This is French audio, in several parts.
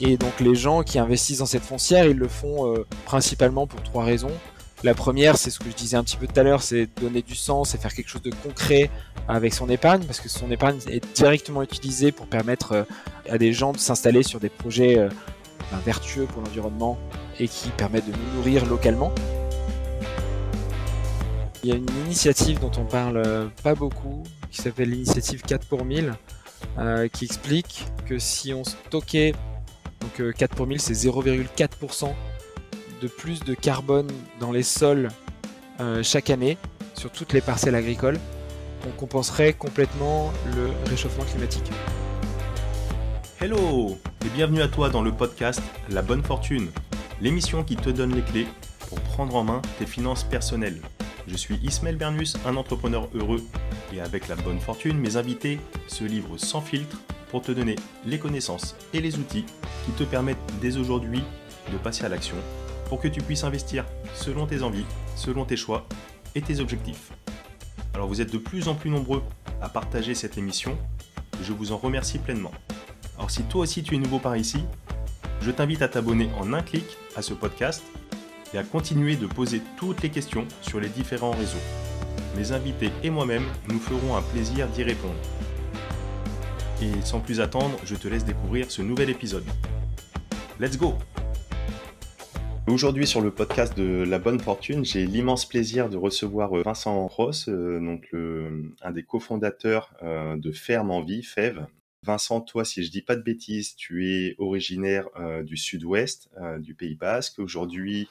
Et donc les gens qui investissent dans cette foncière, ils le font principalement pour 3 raisons. La première, c'est ce que je disais un petit peu tout à l'heure, c'est donner du sens et faire quelque chose de concret avec son épargne, parce que son épargne est directement utilisée pour permettre à des gens de s'installer sur des projets vertueux pour l'environnement et qui permettent de nous nourrir localement. Il y a une initiative dont on parle pas beaucoup, qui s'appelle l'initiative 4 pour 1000, qui explique que si on stockait, donc 4 pour 1000 c'est 0,4% de plus de carbone dans les sols chaque année sur toutes les parcelles agricoles, on compenserait complètement le réchauffement climatique. Hello et bienvenue à toi dans le podcast La Bonne Fortune, l'émission qui te donne les clés pour prendre en main tes finances personnelles. Je suis Ismaël Bernus, un entrepreneur heureux, et avec La Bonne Fortune, mes invités se livrent sans filtre pour te donner les connaissances et les outils qui te permettent dès aujourd'hui de passer à l'action pour que tu puisses investir selon tes envies, selon tes choix et tes objectifs. Alors vous êtes de plus en plus nombreux à partager cette émission et je vous en remercie pleinement. Alors si toi aussi tu es nouveau par ici, je t'invite à t'abonner en un clic à ce podcast et à continuer de poser toutes les questions sur les différents réseaux. Mes invités et moi-même nous ferons un plaisir d'y répondre. Et sans plus attendre, je te laisse découvrir ce nouvel épisode. Let's go! Aujourd'hui sur le podcast de La Bonne Fortune, j'ai l'immense plaisir de recevoir Vincent Ross, un des cofondateurs de Ferme en Vie, FEV. Vincent, toi, si je dis pas de bêtises, tu es originaire du sud-ouest du Pays Basque. Aujourd'hui,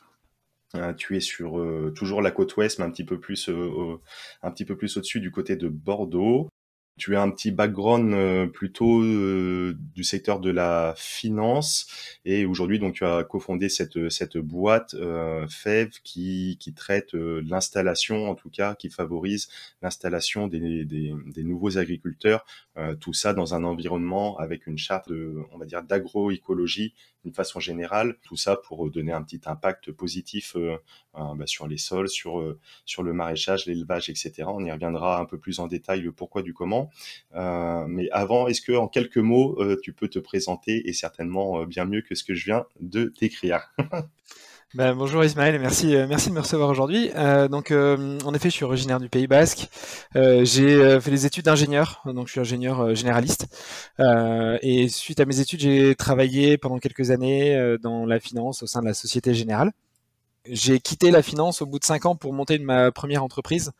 tu es sur toujours la côte ouest, mais un petit peu plus au-dessus du côté de Bordeaux. Tu as un petit background plutôt du secteur de la finance et aujourd'hui donc tu as cofondé cette boîte FEV qui traite de l'installation, en tout cas qui favorise l'installation des nouveaux agriculteurs, tout ça dans un environnement avec une charte on va dire d'agroécologie d'une façon générale, tout ça pour donner un petit impact positif sur les sols, sur le maraîchage, l'élevage, etc. On y reviendra un peu plus en détail le pourquoi du comment. Mais avant, est-ce que en quelques mots, tu peux te présenter et certainement bien mieux que ce que je viens de décrire. Bonjour Ismaël, merci de me recevoir aujourd'hui. En effet, je suis originaire du Pays Basque. J'ai fait des études d'ingénieur, donc je suis ingénieur généraliste. Et suite à mes études, j'ai travaillé pendant quelques années dans la finance au sein de la Société Générale. J'ai quitté la finance au bout de 5 ans pour monter ma première entreprise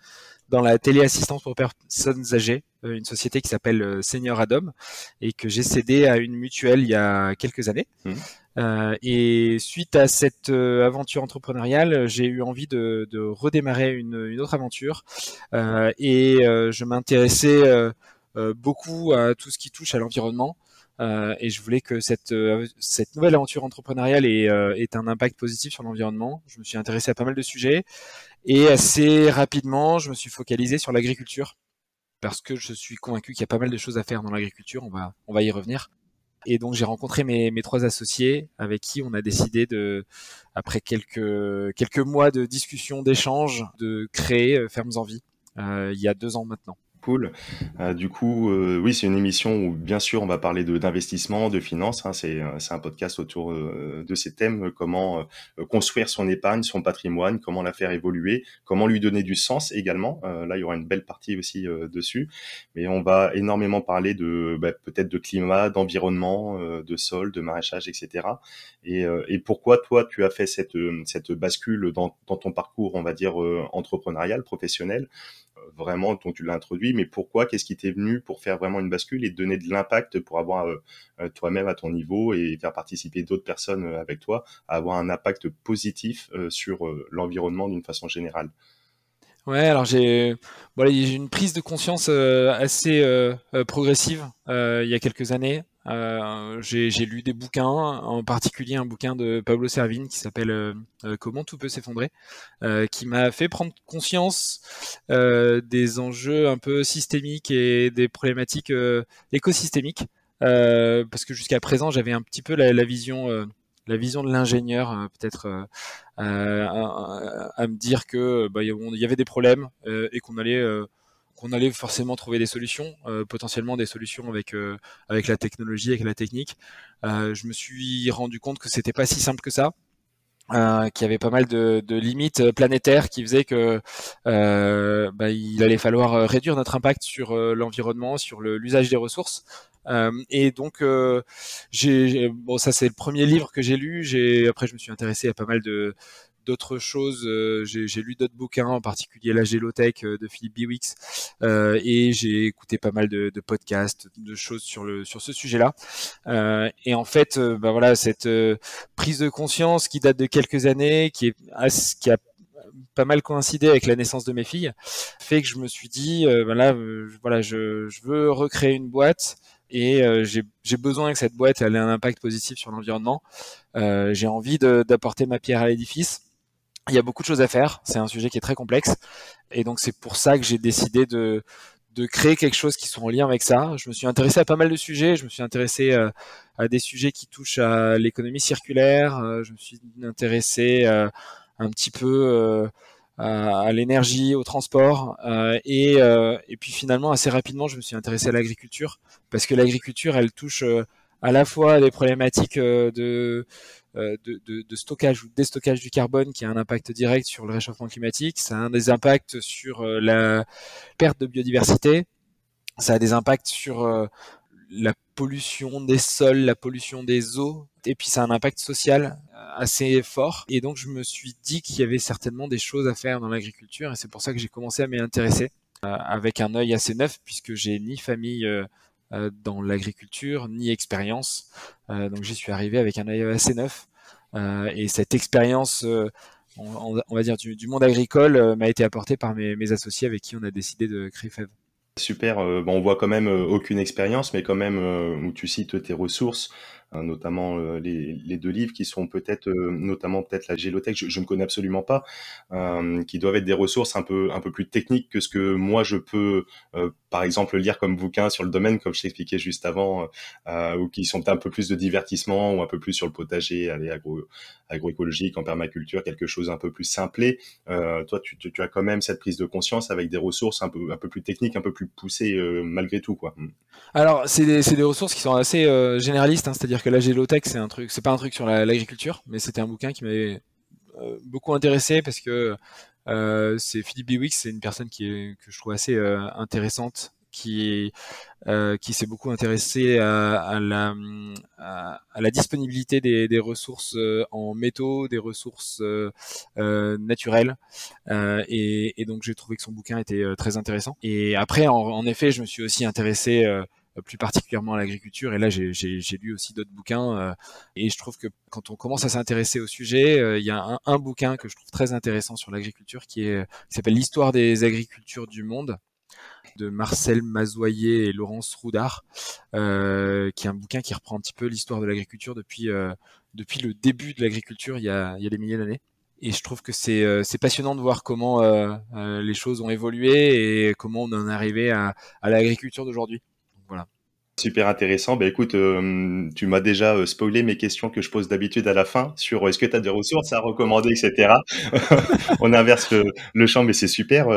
dans la téléassistance pour personnes âgées, une société qui s'appelle Senior Adom et que j'ai cédée à une mutuelle il y a quelques années. Et suite à cette aventure entrepreneuriale, j'ai eu envie de redémarrer une autre aventure je m'intéressais beaucoup à tout ce qui touche à l'environnement. Et je voulais que cette nouvelle aventure entrepreneuriale ait un impact positif sur l'environnement. Je me suis intéressé à pas mal de sujets et assez rapidement, je me suis focalisé sur l'agriculture parce que je suis convaincu qu'il y a pas mal de choses à faire dans l'agriculture. On va y revenir. Et donc j'ai rencontré mes 3 associés avec qui on a décidé après quelques mois de discussion, d'échanges, de créer Fermes en Vie il y a 2 ans maintenant. Cool. Du coup, oui, c'est une émission où, bien sûr, on va parler d'investissement, de finances. C'est un podcast autour de ces thèmes. Comment construire son épargne, son patrimoine, comment la faire évoluer, comment lui donner du sens également. Là, il y aura une belle partie aussi dessus. Mais on va énormément parler peut-être de climat, d'environnement, de sol, de maraîchage, etc. Et pourquoi, toi, tu as fait cette bascule dans ton parcours, on va dire, entrepreneurial, professionnel, vraiment dont tu l'as introduit, mais pourquoi, qu'est-ce qui t'est venu pour faire vraiment une bascule et te donner de l'impact pour avoir toi-même à ton niveau et faire participer d'autres personnes avec toi à avoir un impact positif sur l'environnement d'une façon générale? Ouais, alors j'ai une prise de conscience assez progressive il y a quelques années. J'ai lu des bouquins, en particulier un bouquin de Pablo Servigne qui s'appelle Comment tout peut s'effondrer, qui m'a fait prendre conscience des enjeux un peu systémiques et des problématiques écosystémiques, parce que jusqu'à présent j'avais un petit peu la vision de l'ingénieur, peut-être à me dire que il y avait des problèmes et qu'on allait qu'on allait forcément trouver des solutions, potentiellement des solutions avec la technologie, avec la technique. Je me suis rendu compte que c'était pas si simple que ça. Qu'il y avait pas mal de limites planétaires qui faisaient que il allait falloir réduire notre impact sur l'environnement, sur l'usage des ressources. Et donc, bon, ça c'est le premier livre que j'ai lu. Après, je me suis intéressé à pas mal d'autres choses. J'ai lu d'autres bouquins, en particulier La Gélotech de Philippe Biwix, et j'ai écouté pas mal de podcasts, de choses sur ce sujet-là. Et en fait, voilà, cette prise de conscience qui date de quelques années, qui a pas mal coïncidé avec la naissance de mes filles, fait que je me suis dit, voilà, je veux recréer une boîte. Et j'ai besoin que cette boîte ait un impact positif sur l'environnement. J'ai envie d'apporter ma pierre à l'édifice. Il y a beaucoup de choses à faire. C'est un sujet qui est très complexe. Et donc, c'est pour ça que j'ai décidé de créer quelque chose qui soit en lien avec ça. Je me suis intéressé à pas mal de sujets. Je me suis intéressé à des sujets qui touchent à l'économie circulaire. Je me suis intéressé un petit peu à l'énergie, au transport. Et puis finalement, assez rapidement, je me suis intéressé à l'agriculture parce que l'agriculture, elle touche à la fois à des problématiques de stockage ou de déstockage du carbone qui a un impact direct sur le réchauffement climatique, ça a des impacts sur la perte de biodiversité, ça a des impacts sur la pollution des sols, la pollution des eaux, et puis ça a un impact social assez fort. Et donc je me suis dit qu'il y avait certainement des choses à faire dans l'agriculture, et c'est pour ça que j'ai commencé à m'y intéresser avec un œil assez neuf, puisque j'ai ni famille dans l'agriculture, ni expérience. Donc j'y suis arrivé avec un œil assez neuf. Et cette expérience, on va dire, du monde agricole m'a été apportée par mes associés avec qui on a décidé de créer FEV. Super, bon, on voit quand même aucune expérience, mais quand même où tu cites tes ressources, notamment les deux livres qui sont peut-être, notamment peut-être la Gélotech, je ne connais absolument pas, qui doivent être des ressources un peu plus techniques que ce que moi je peux, par exemple, lire comme bouquin sur le domaine, comme je t'expliquais juste avant, ou qui sont un peu plus de divertissement ou un peu plus sur le potager, allez, agroécologique, en permaculture, quelque chose un peu plus simplé. Toi, tu as quand même cette prise de conscience avec des ressources un peu plus techniques, un peu plus poussées malgré tout, quoi. Alors, c'est des ressources qui sont assez généralistes, hein, c'est-à-dire que la Gélotech, c'est pas un truc sur l'agriculture, mais c'était un bouquin qui m'avait beaucoup intéressé parce que c'est Philippe Biwix, c'est une personne que je trouve assez intéressante, qui s'est beaucoup intéressé à la disponibilité des ressources en métaux, des ressources naturelles. Et donc j'ai trouvé que son bouquin était très intéressant. Et après, en effet, je me suis aussi intéressé plus particulièrement à l'agriculture. Et là, j'ai lu aussi d'autres bouquins. Et je trouve que quand on commence à s'intéresser au sujet, il y a un bouquin que je trouve très intéressant sur l'agriculture qui s'appelle «L'histoire des agricultures du monde», de Marcel Mazoyer et Laurence Roudard, qui est un bouquin qui reprend un petit peu l'histoire de l'agriculture depuis le début de l'agriculture, il y a des milliers d'années. Et je trouve que c'est passionnant de voir comment les choses ont évolué et comment on en est arrivé à l'agriculture d'aujourd'hui. Voilà. Super intéressant. Bah écoute, tu m'as déjà spoilé mes questions que je pose d'habitude à la fin sur est-ce que tu as des ressources à recommander, etc. On inverse le champ, mais c'est super.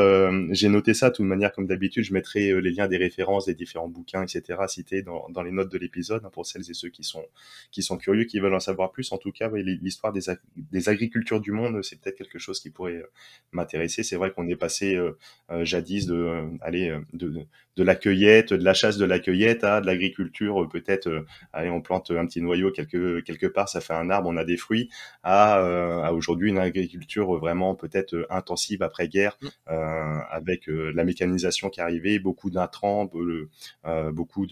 J'ai noté ça de toute manière, comme d'habitude. Je mettrai les liens des références des différents bouquins, etc. cités dans les notes de l'épisode, hein, pour celles et ceux qui sont curieux, qui veulent en savoir plus. En tout cas, ouais, l'histoire des agricultures du monde, c'est peut-être quelque chose qui pourrait m'intéresser. C'est vrai qu'on est passé jadis de la cueillette, de la chasse de la cueillette à de l'agriculture, peut-être, allez, on plante un petit noyau quelque part, ça fait un arbre, on a des fruits, à aujourd'hui une agriculture vraiment peut-être intensive après-guerre, avec la mécanisation qui est arrivée, beaucoup d'intrants, beaucoup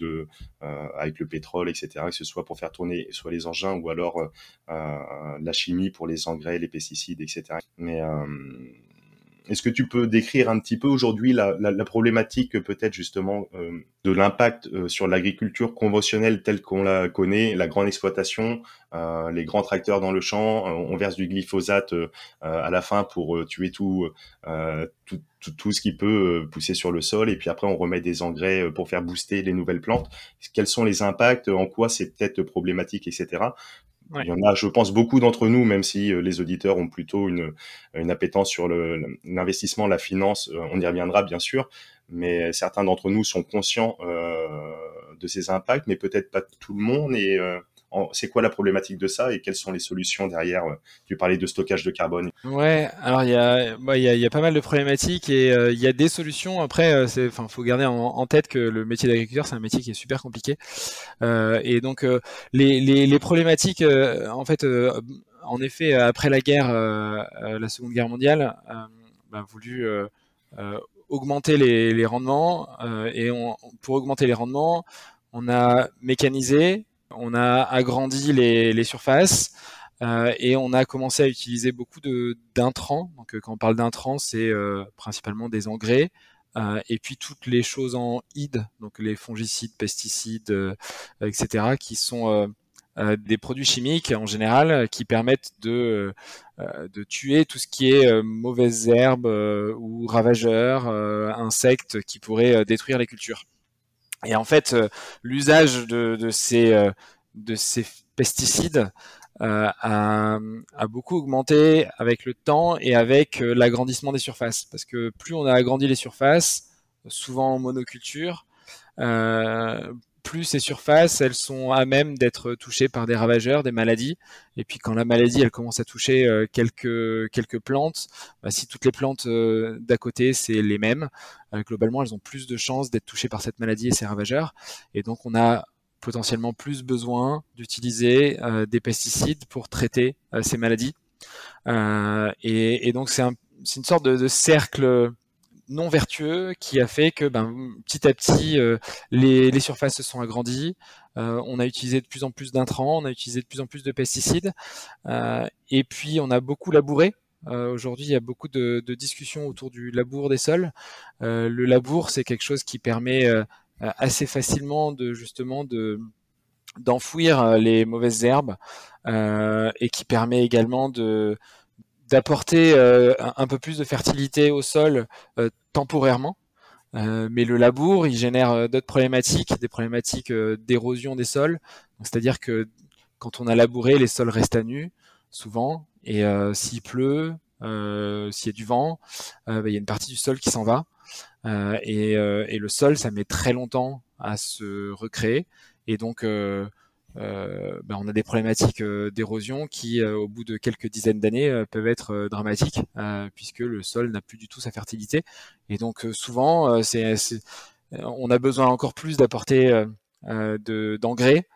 avec le pétrole, etc., que ce soit pour faire tourner soit les engins ou alors la chimie pour les engrais, les pesticides, etc. Mais est-ce que tu peux décrire un petit peu aujourd'hui la problématique peut-être justement de l'impact sur l'agriculture conventionnelle telle qu'on la connaît, la grande exploitation, les grands tracteurs dans le champ, on verse du glyphosate à la fin pour tuer tout ce qui peut pousser sur le sol, et puis après on remet des engrais pour faire booster les nouvelles plantes. Quels sont les impacts, en quoi c'est peut-être problématique, etc. Ouais. Il y en a, je pense, beaucoup d'entre nous, même si les auditeurs ont plutôt une appétence sur l'investissement, la finance, on y reviendra bien sûr, mais certains d'entre nous sont conscients de ces impacts, mais peut-être pas tout le monde. Et c'est quoi la problématique de ça et quelles sont les solutions derrière? Tu parlais de stockage de carbone. Ouais, alors il y a pas mal de problématiques et il y a des solutions. Après, enfin, faut garder en tête que le métier d'agriculteur, c'est un métier qui est super compliqué. Et donc les problématiques, en effet, après la guerre, la Seconde Guerre mondiale, a voulu euh, augmenter les rendements pour augmenter les rendements, on a mécanisé, on a agrandi les surfaces. Et on a commencé à utiliser beaucoup d'intrants. Donc, quand on parle d'intrants, c'est principalement des engrais, et puis toutes les choses en id, donc les fongicides, pesticides, etc., qui sont des produits chimiques en général qui permettent de tuer tout ce qui est mauvaises herbes ou ravageurs, insectes qui pourraient détruire les cultures. Et en fait, l'usage de ces pesticides a beaucoup augmenté avec le temps et avec l'agrandissement des surfaces. Parce que plus on a agrandi les surfaces, souvent en monoculture, euh, plus ces surfaces, elles sont à même d'être touchées par des ravageurs, des maladies. Et puis quand la maladie, elle commence à toucher quelques plantes, bah, si toutes les plantes d'à côté, c'est les mêmes, globalement, elles ont plus de chances d'être touchées par cette maladie et ces ravageurs. Et donc on a potentiellement plus besoin d'utiliser des pesticides pour traiter ces maladies. Et donc c'est une sorte de cercle non vertueux qui a fait que petit à petit les surfaces se sont agrandies, on a utilisé de plus en plus d'intrants, on a utilisé de plus en plus de pesticides, et puis on a beaucoup labouré. Aujourd'hui, il y a beaucoup de discussions autour du labour des sols. Le labour, c'est quelque chose qui permet assez facilement d'enfouir les mauvaises herbes, et qui permet également d'apporter un peu plus de fertilité au sol temporairement. Mais le labour, il génère d'autres problématiques, des problématiques d'érosion des sols. C'est-à-dire que quand on a labouré, les sols restent à nu, souvent, et s'il pleut, s'il y a du vent, il y a une partie du sol qui s'en va. Et le sol, ça met très longtemps à se recréer. Et donc, on a des problématiques d'érosion qui, au bout de quelques dizaines d'années, peuvent être dramatiques, puisque le sol n'a plus du tout sa fertilité. Et donc, souvent, on a besoin encore plus d'apporter d'engrais,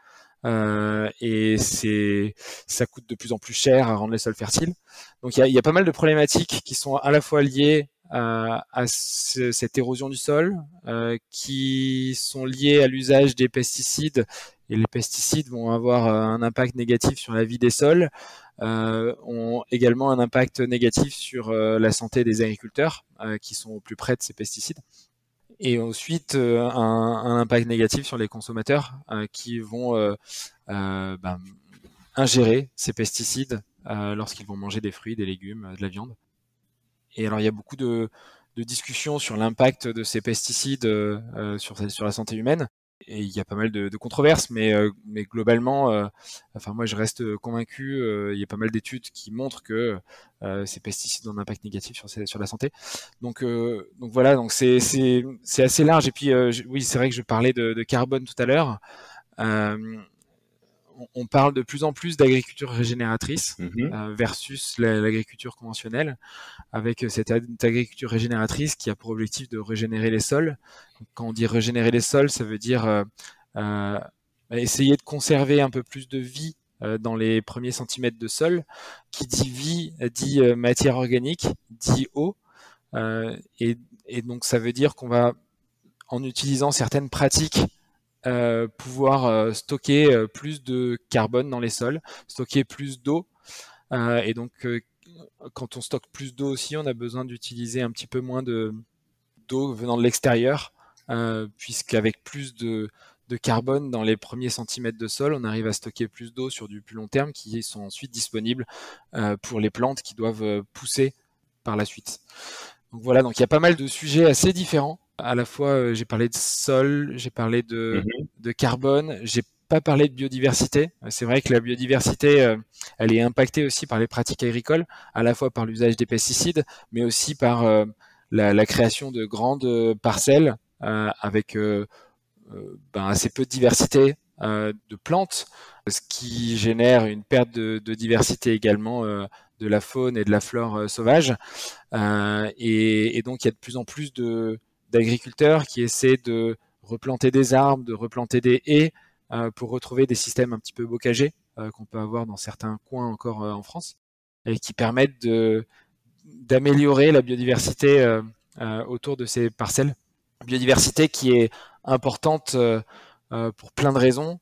et ça coûte de plus en plus cher à rendre les sols fertiles. Donc il y a pas mal de problématiques qui sont à la fois liées à cette érosion du sol, qui sont liées à l'usage des pesticides. Et les pesticides vont avoir un impact négatif sur la vie des sols, ont également un impact négatif sur la santé des agriculteurs qui sont au plus près de ces pesticides. Et ensuite, un impact négatif sur les consommateurs qui vont ingérer ces pesticides lorsqu'ils vont manger des fruits, des légumes, de la viande. Et alors, il y a beaucoup de discussions sur l'impact de ces pesticides sur la santé humaine. Et il y a pas mal de controverses, mais globalement, enfin moi je reste convaincu. Il y a pas mal d'études qui montrent que ces pesticides ont un impact négatif sur la santé. Donc voilà, donc c'est assez large. Et puis oui, c'est vrai que je parlais de carbone tout à l'heure. Euh, on parle de plus en plus d'agriculture régénératrice Mhm. versus l'agriculture conventionnelle, avec cette agriculture régénératrice qui a pour objectif de régénérer les sols. Quand on dit régénérer les sols, ça veut dire euh, essayer de conserver un peu plus de vie dans les premiers centimètres de sol. Qui dit vie dit matière organique, dit eau. Euh, et, et donc ça veut dire qu'on va, en utilisant certaines pratiques, pouvoir stocker plus de carbone dans les sols, stocker plus d'eau. Et donc quand on stocke plus d'eau aussi, on a besoin d'utiliser un petit peu moins d'eau venant de l'extérieur, puisqu'avec plus de carbone dans les premiers centimètres de sol, on arrive à stocker plus d'eau sur du plus long terme qui sont ensuite disponibles pour les plantes qui doivent pousser par la suite. Donc voilà, donc il y a pas mal de sujets assez différents. À la fois, j'ai parlé de sol, j'ai parlé Mhm. de carbone, j'ai pas parlé de biodiversité. C'est vrai que la biodiversité, elle est impactée aussi par les pratiques agricoles, à la fois par l'usage des pesticides, mais aussi par la création de grandes parcelles avec assez peu de diversité de plantes, ce qui génère une perte de diversité également de la faune et de la flore sauvage. Et donc il y a de plus en plus d'agriculteurs qui essaient de replanter des arbres, de replanter des haies pour retrouver des systèmes un petit peu bocagés qu'on peut avoir dans certains coins encore en France et qui permettent d'améliorer la biodiversité autour de ces parcelles. Biodiversité qui est importante pour plein de raisons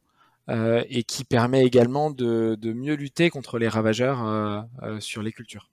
et qui permet également de mieux lutter contre les ravageurs sur les cultures.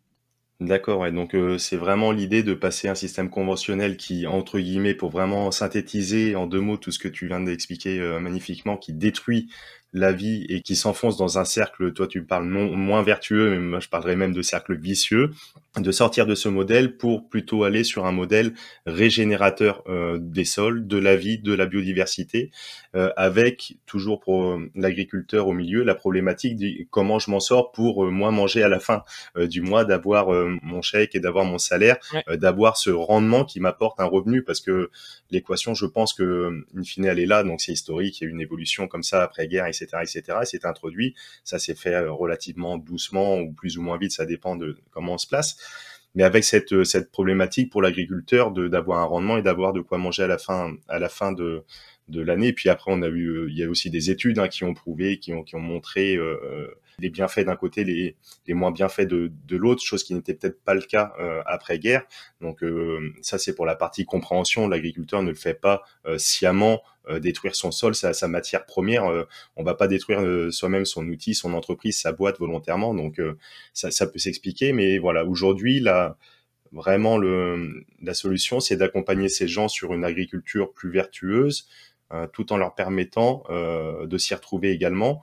D'accord, ouais, donc c'est vraiment l'idée de passer un système conventionnel qui, entre guillemets, pour vraiment synthétiser en 2 mots tout ce que tu viens d'expliquer magnifiquement, qui détruit la vie et qui s'enfonce dans un cercle, toi tu parles moins vertueux, mais moi je parlerais même de cercle vicieux, de sortir de ce modèle pour plutôt aller sur un modèle régénérateur des sols, de la vie, de la biodiversité, avec toujours pour l'agriculteur au milieu la problématique de comment je m'en sors pour moi manger à la fin du mois, d'avoir mon chèque et d'avoir mon salaire, Ouais. d'avoir ce rendement qui m'apporte un revenu, parce que l'équation, je pense que in fine, elle est là, donc c'est historique, il y a eu une évolution comme ça après-guerre, etc., etc., et c'est introduit, ça s'est fait relativement doucement ou plus ou moins vite, ça dépend de comment on se place, mais avec cette problématique pour l'agriculteur d'avoir un rendement et d'avoir de quoi manger à la fin de l'année. Et puis après, il y a aussi des études qui ont prouvé, qui ont montré les bienfaits d'un côté, les moins bienfaits de l'autre, chose qui n'était peut-être pas le cas après-guerre. Donc ça, c'est pour la partie compréhension. L'agriculteur ne le fait pas sciemment détruire son sol, sa matière première. On va pas détruire soi-même son outil, son entreprise, sa boîte volontairement. Donc ça peut s'expliquer. Mais voilà, aujourd'hui, vraiment la solution, c'est d'accompagner ces gens sur une agriculture plus vertueuse, tout en leur permettant de s'y retrouver également.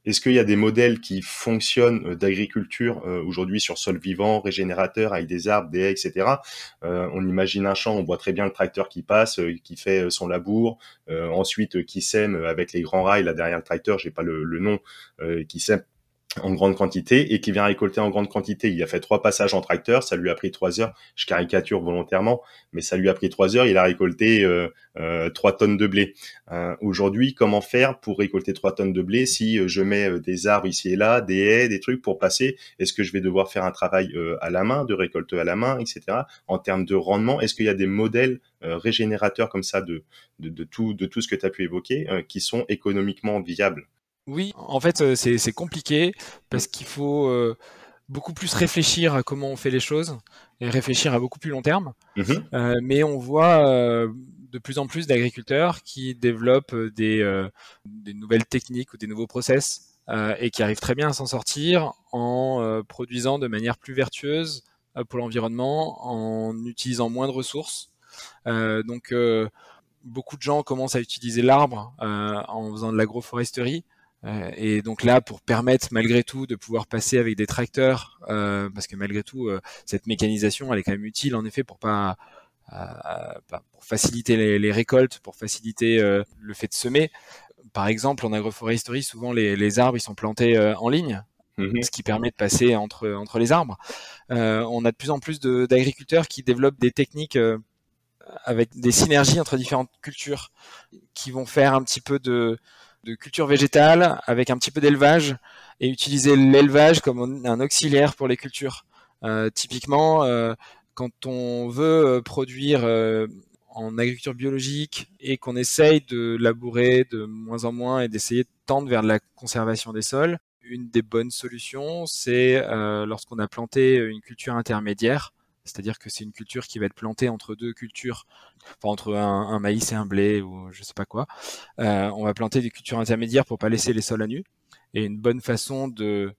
Est-ce qu'il y a des modèles qui fonctionnent d'agriculture aujourd'hui sur sol vivant, régénérateur, avec des arbres, des haies, etc. On imagine un champ, on voit très bien le tracteur qui passe, qui fait son labour, ensuite qui sème avec les grands rails là derrière le tracteur, j'ai pas le nom, qui sème en grande quantité et qui vient récolter en grande quantité. Il a fait 3 passages en tracteur, ça lui a pris 3 heures. Je caricature volontairement, mais ça lui a pris 3 heures. Il a récolté 3 tonnes de blé. Aujourd'hui, comment faire pour récolter 3 tonnes de blé si je mets des arbres ici et là, des haies, des trucs pour passer? Est-ce que je vais devoir faire un travail à la main, de récolte à la main, etc. En termes de rendement, est-ce qu'il y a des modèles régénérateurs comme ça de tout ce que tu as pu évoquer qui sont économiquement viables? Oui, en fait, c'est compliqué parce qu'il faut beaucoup plus réfléchir à comment on fait les choses et réfléchir à beaucoup plus long terme. Mhm. Mais on voit de plus en plus d'agriculteurs qui développent des nouvelles techniques ou des nouveaux process et qui arrivent très bien à s'en sortir en produisant de manière plus vertueuse pour l'environnement, en utilisant moins de ressources. Donc, beaucoup de gens commencent à utiliser l'arbre en faisant de l'agroforesterie. Et donc là, pour permettre malgré tout de pouvoir passer avec des tracteurs, parce que malgré tout, cette mécanisation, elle est quand même utile en effet pour pour faciliter les récoltes, pour faciliter le fait de semer. Par exemple, en agroforesterie, souvent les arbres ils sont plantés en ligne, Mhm. ce qui permet de passer entre les arbres. On a de plus en plus d'agriculteurs qui développent des techniques avec des synergies entre différentes cultures qui vont faire un petit peu de culture végétale avec un petit peu d'élevage et utiliser l'élevage comme un auxiliaire pour les cultures. Typiquement, quand on veut produire en agriculture biologique et qu'on essaye de labourer de moins en moins et d'essayer de tendre vers la conservation des sols, une des bonnes solutions, c'est lorsqu'on a planté une culture intermédiaire, c'est-à-dire que c'est une culture qui va être plantée entre deux cultures, enfin entre un maïs et un blé ou je sais pas quoi. On va planter des cultures intermédiaires pour pas laisser les sols à nu. Et une bonne façon de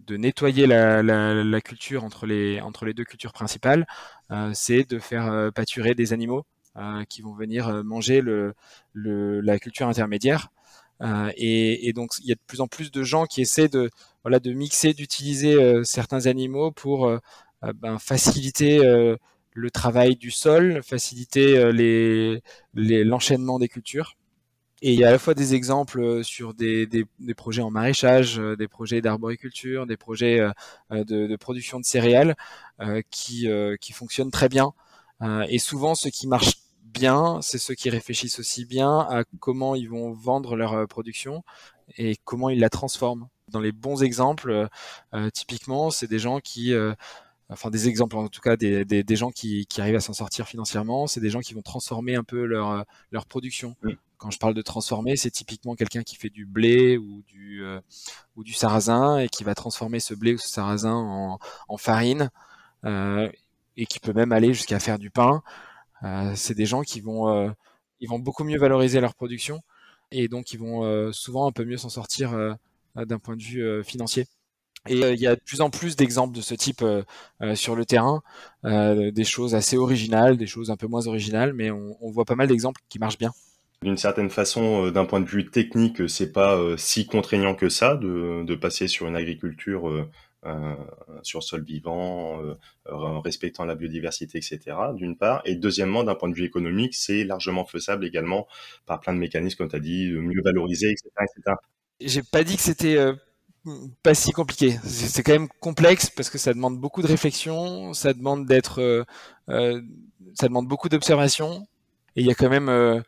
nettoyer la culture entre les deux cultures principales, c'est de faire pâturer des animaux qui vont venir manger la culture intermédiaire. Et donc il y a de plus en plus de gens qui essaient de mixer, d'utiliser certains animaux pour faciliter le travail du sol, faciliter l'enchaînement des cultures. Et il y a à la fois des exemples sur des projets en maraîchage, des projets d'arboriculture, des projets de production de céréales qui fonctionnent très bien. Et souvent, ceux qui marchent bien, c'est ceux qui réfléchissent aussi bien à comment ils vont vendre leur production et comment ils la transforment. Dans les bons exemples, typiquement, c'est des gens enfin des exemples en tout cas, des gens qui arrivent à s'en sortir financièrement, c'est des gens qui vont transformer un peu leur production. Mm. Quand je parle de transformer, c'est typiquement quelqu'un qui fait du blé ou du sarrasin et qui va transformer ce blé ou ce sarrasin en farine euh, et qui peut même aller jusqu'à faire du pain. C'est des gens ils vont beaucoup mieux valoriser leur production et donc ils vont souvent un peu mieux s'en sortir d'un point de vue financier. Et il y a de plus en plus d'exemples de ce type sur le terrain, des choses assez originales, des choses un peu moins originales, mais on voit pas mal d'exemples qui marchent bien. D'une certaine façon, d'un point de vue technique, c'est pas si contraignant que ça de passer sur une agriculture euh, sur sol vivant, respectant la biodiversité, etc. D'une part, et deuxièmement, d'un point de vue économique, c'est largement faisable également par plein de mécanismes, comme tu as dit, de mieux valoriser, etc., etc. J'ai pas dit que c'était pas si compliqué. C'est quand même complexe parce que ça demande beaucoup de réflexion, euh, ça demande beaucoup d'observation, et il y a quand même,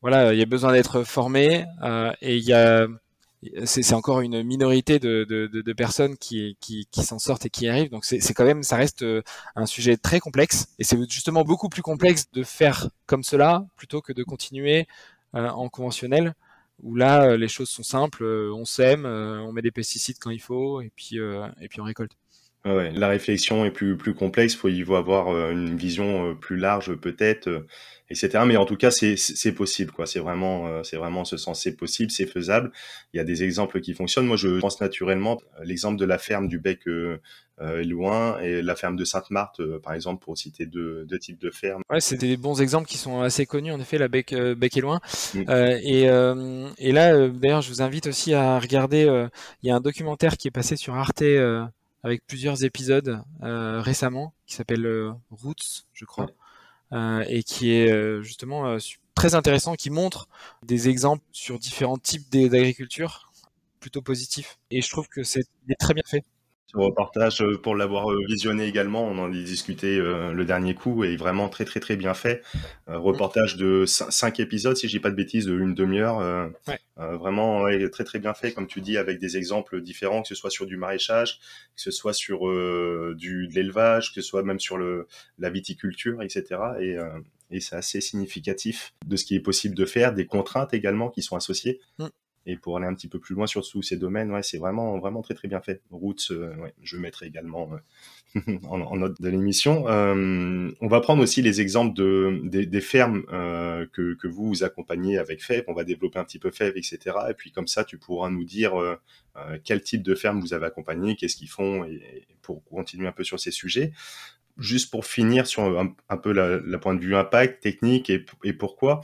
voilà, il y a besoin d'être formé, et c'est encore une minorité de personnes qui s'en sortent et qui y arrivent. Donc c'est quand même, ça reste un sujet très complexe, et c'est justement beaucoup plus complexe de faire comme cela plutôt que de continuer en conventionnel, où là les choses sont simples, on sème, on met des pesticides quand il faut, et puis on récolte. Ouais, ouais, la réflexion est plus complexe, il faut avoir une vision plus large peut-être, etc. Mais en tout cas, c'est possible, quoi. C'est vraiment en ce sens, c'est possible, c'est faisable. Il y a des exemples qui fonctionnent. Moi, je pense naturellement l'exemple de la ferme du Bec Élouin et la ferme de Sainte-Marthe, par exemple, pour citer deux types de fermes. Ouais, c'est des bons exemples qui sont assez connus, en effet, la Bec est loin. Mm. Et là, d'ailleurs, je vous invite aussi à regarder, il y a un documentaire qui est passé sur Arte avec plusieurs épisodes récemment, qui s'appelle Roots, je crois, Ouais. et qui est justement très intéressant, qui montre des exemples sur différents types d'agriculture plutôt positifs. Et je trouve que il est très bien fait. Ce reportage, pour l'avoir visionné également, on en a discuté le dernier coup et vraiment très très très bien fait. Mm. Reportage de 5 épisodes, si je dis pas de bêtises, de une demi-heure. Ouais. Vraiment ouais, très très bien fait, comme tu dis, avec des exemples différents, que ce soit sur du maraîchage, que ce soit sur de l'élevage, que ce soit même sur la viticulture, etc. Et c'est assez significatif de ce qui est possible de faire, des contraintes également qui sont associées. Mm. Et pour aller un petit peu plus loin sur tous ces domaines, ouais, c'est vraiment, vraiment très très bien fait. Roots, ouais, je mettrai également en note de l'émission. On va prendre aussi les exemples des fermes que vous accompagnez avec FEV. On va développer un petit peu FEV, etc. Et puis comme ça, tu pourras nous dire quel type de ferme vous avez accompagné, qu'est-ce qu'ils font, et pour continuer un peu sur ces sujets. Juste pour finir sur un peu la point de vue impact technique et pourquoi,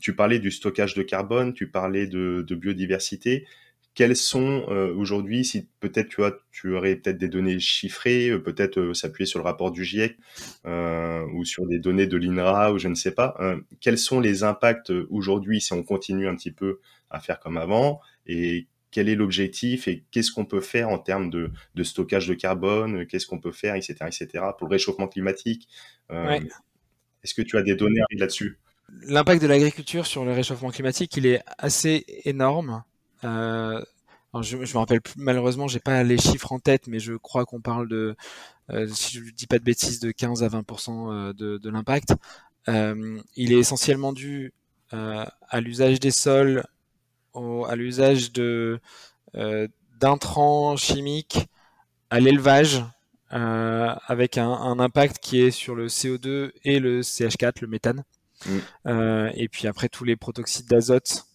tu parlais du stockage de carbone, tu parlais de biodiversité. Quelles sont aujourd'hui, si peut-être tu aurais peut-être des données chiffrées, peut-être s'appuyer sur le rapport du GIEC ou sur des données de l'INRA ou je ne sais pas, quels sont les impacts aujourd'hui si on continue un petit peu à faire comme avant et quel est l'objectif et qu'est-ce qu'on peut faire en termes de stockage de carbone, qu'est-ce qu'on peut faire, etc., pour le réchauffement climatique. Ouais. Est-ce que tu as des données là-dessus? L'impact de l'agriculture sur le réchauffement climatique, il est assez énorme. Alors je me rappelle plus, malheureusement, j'ai pas les chiffres en tête, mais je crois qu'on parle si je dis pas de bêtises, de 15 à 20% de l'impact. Il est essentiellement dû à l'usage des sols, à l'usage euh, d'intrants chimiques, à l'élevage, avec un impact qui est sur le CO2 et le CH4, le méthane. Mm. Et puis après tous les protoxydes d'azote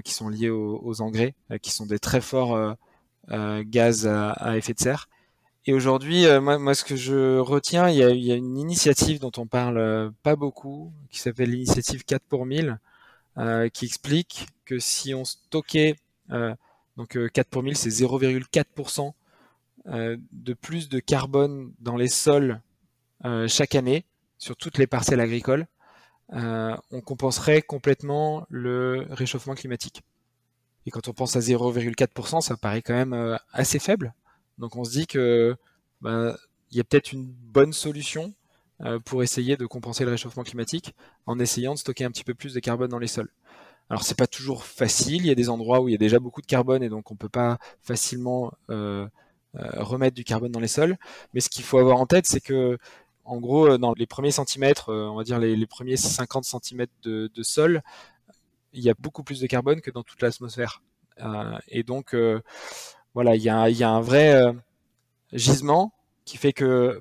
qui sont liés aux engrais, qui sont des très forts gaz à effet de serre. Et aujourd'hui, moi, ce que je retiens, il y a une initiative dont on parle pas beaucoup, qui s'appelle l'initiative 4 pour 1000, qui explique que si on stockait, donc 4 pour 1000, c'est 0,4% de plus de carbone dans les sols chaque année sur toutes les parcelles agricoles, on compenserait complètement le réchauffement climatique. Et quand on pense à 0,4%, ça paraît quand même assez faible. Donc on se dit que il y a peut-être une bonne solution pour essayer de compenser le réchauffement climatique en essayant de stocker un petit peu plus de carbone dans les sols. Alors c'est pas toujours facile, il y a des endroits où il y a déjà beaucoup de carbone et donc on peut pas facilement remettre du carbone dans les sols. Mais ce qu'il faut avoir en tête, c'est que en gros, dans les premiers centimètres, on va dire les premiers 50 centimètres de sol, il y a beaucoup plus de carbone que dans toute l'atmosphère. Et donc, voilà, il y a un vrai gisement qui fait que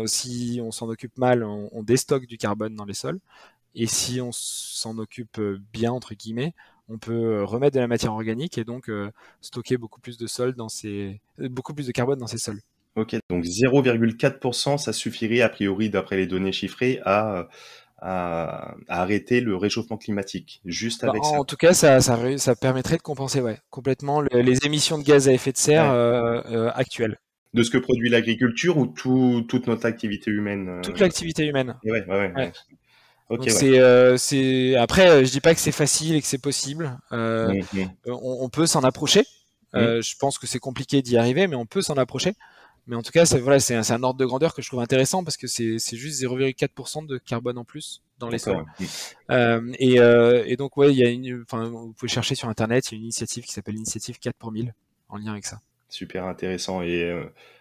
si on s'en occupe mal, on déstocke du carbone dans les sols. Et si on s'en occupe bien, entre guillemets, on peut remettre de la matière organique et donc stocker beaucoup plus de beaucoup plus de carbone dans ces sols. Ok, donc 0,4%, ça suffirait a priori, d'après les données chiffrées, à arrêter le réchauffement climatique, juste avec ça. En tout cas, ça permettrait de compenser complètement les émissions de gaz à effet de serre Ouais. actuelles. De ce que produit l'agriculture ou toute notre activité humaine Toute l'activité humaine. Ouais. Ouais. Ok, Donc ouais. après, je dis pas que c'est facile et que c'est possible. Mhm. On peut s'en approcher. Mhm. Je pense que c'est compliqué d'y arriver, mais on peut s'en approcher. Mais en tout cas, c'est un ordre de grandeur que je trouve intéressant parce que c'est juste 0,4% de carbone en plus dans les sols. D'accord. Mhm. Et donc, ouais, vous pouvez chercher sur Internet, il y a une initiative qui s'appelle l'initiative 4 pour 1000 en lien avec ça. Super intéressant. Et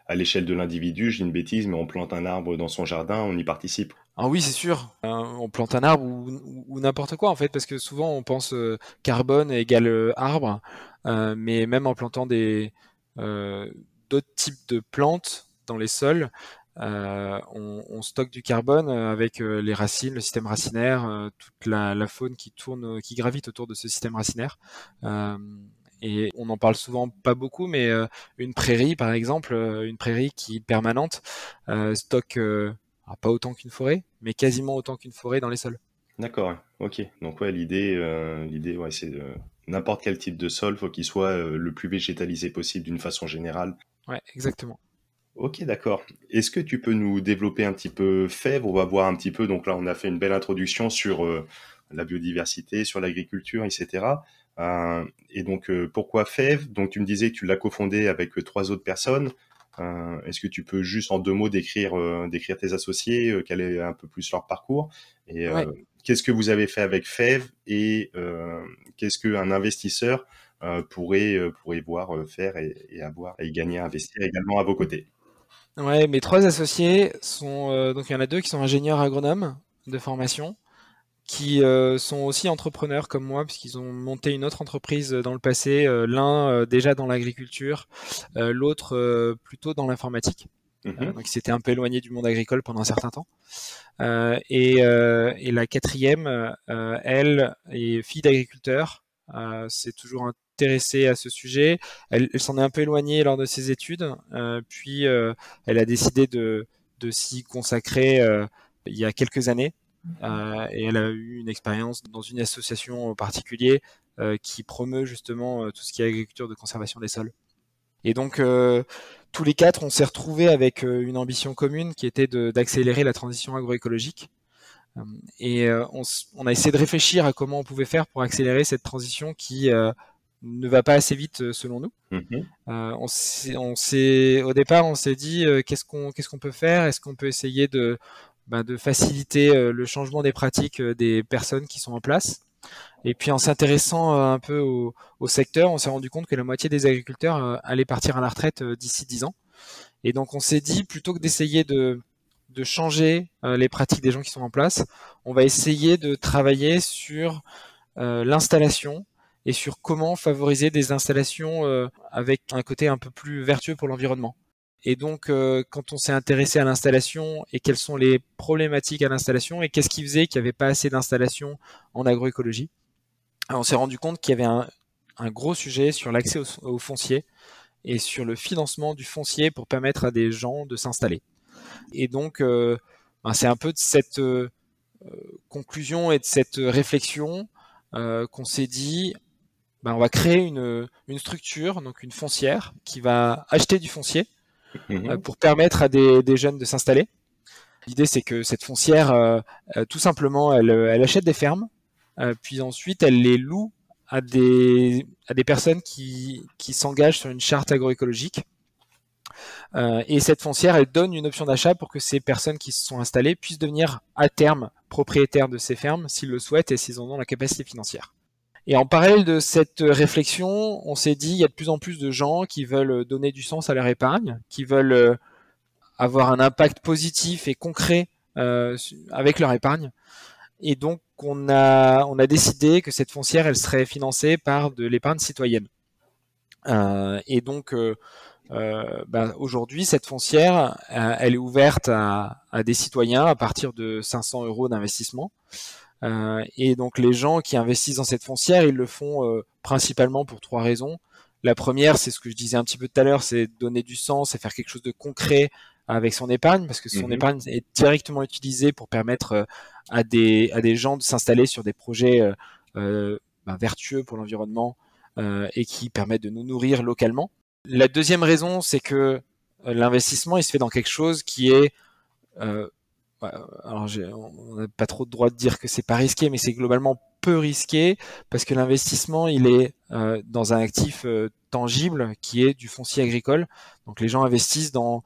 à l'échelle de l'individu, j'ai une bêtise, mais on plante un arbre dans son jardin, on y participe. Ah oui, c'est sûr. On plante un arbre ou n'importe quoi en fait, parce que souvent on pense carbone égale arbre, mais même en plantant euh, d'autres types de plantes dans les sols, on stocke du carbone avec les racines, le système racinaire, toute la faune qui tourne, qui gravite autour de ce système racinaire. Euh, et on en parle souvent pas beaucoup, mais une prairie, par exemple, une prairie qui est permanente, stocke pas autant qu'une forêt, mais quasiment autant qu'une forêt dans les sols. D'accord. Ok. Donc ouais, l'idée, ouais, c'est n'importe quel type de sol, faut qu'il soit le plus végétalisé possible d'une façon générale. Ouais, exactement. Ok, d'accord. Est-ce que tu peux nous développer un petit peu Fèvre? On va voir un petit peu. Donc là, on a fait une belle introduction sur la biodiversité, sur l'agriculture, etc. Et donc, pourquoi Fèvre? Donc, tu me disais que tu l'as cofondé avec trois autres personnes. Est-ce que tu peux juste en deux mots décrire tes associés, quel est un peu plus leur parcours et Ouais. qu'est-ce que vous avez fait avec Fèvre et qu'est-ce qu'un investisseur pourrait voir faire et avoir et gagner à investir également à vos côtés? Ouais, mes trois associés sont donc il y en a deux qui sont ingénieurs agronomes de formation, qui sont aussi entrepreneurs comme moi, puisqu'ils ont monté une autre entreprise dans le passé, l'un déjà dans l'agriculture, l'autre plutôt dans l'informatique. Mhm. Donc ils s'étaient un peu éloignés du monde agricole pendant un certain temps. Et la quatrième, elle est fille d'agriculteur, s'est toujours intéressée à ce sujet. Elle s'en est un peu éloignée lors de ses études, puis elle a décidé de s'y consacrer il y a quelques années. Et elle a eu une expérience dans une association en particulier qui promeut justement tout ce qui est agriculture de conservation des sols. Et donc, tous les quatre, on s'est retrouvés avec une ambition commune qui était d'accélérer la transition agroécologique. Et on a essayé de réfléchir à comment on pouvait faire pour accélérer cette transition qui ne va pas assez vite selon nous. Mhm. Au départ, on s'est dit qu'est-ce qu'on peut faire? Est-ce qu'on peut essayer de faciliter le changement des pratiques des personnes qui sont en place? Et puis en s'intéressant un peu au secteur, on s'est rendu compte que la moitié des agriculteurs allaient partir à la retraite d'ici 10 ans. Et donc on s'est dit, plutôt que d'essayer de changer les pratiques des gens qui sont en place, on va essayer de travailler sur l'installation et sur comment favoriser des installations avec un côté un peu plus vertueux pour l'environnement. Et donc, quand on s'est intéressé à l'installation et quelles sont les problématiques à l'installation et qu'est-ce qui faisait qu'il n'y avait pas assez d'installations en agroécologie, on s'est rendu compte qu'il y avait un gros sujet sur l'accès au foncier et sur le financement du foncier pour permettre à des gens de s'installer. Et donc, c'est un peu de cette conclusion et de cette réflexion qu'on s'est dit, on va créer une structure, donc une foncière, qui va acheter du foncier Mhm. pour permettre à des jeunes de s'installer. L'idée, c'est que cette foncière, tout simplement, elle achète des fermes, puis ensuite, elle les loue à des personnes qui s'engagent sur une charte agroécologique. Et cette foncière, elle donne une option d'achat pour que ces personnes qui se sont installées puissent devenir à terme propriétaires de ces fermes s'ils le souhaitent et s'ils en ont la capacité financière. Et en parallèle de cette réflexion, on s'est dit, il y a de plus en plus de gens qui veulent donner du sens à leur épargne, qui veulent avoir un impact positif et concret avec leur épargne. Et donc, on a décidé que cette foncière, elle serait financée par de l'épargne citoyenne. Et donc, aujourd'hui, cette foncière, elle est ouverte à des citoyens à partir de 500 € d'investissement. Et donc, les gens qui investissent dans cette foncière, ils le font principalement pour 3 raisons. La première, c'est ce que je disais un petit peu tout à l'heure, c'est donner du sens et faire quelque chose de concret avec son épargne, parce que son épargne est directement utilisée pour permettre à des gens de s'installer sur des projets vertueux pour l'environnement et qui permettent de nous nourrir localement. La deuxième raison, c'est que l'investissement, il se fait dans quelque chose qui est... alors on n'a pas trop de droit de dire que c'est pas risqué, mais c'est globalement peu risqué parce que l'investissement, il est dans un actif tangible qui est du foncier agricole. Donc les gens investissent dans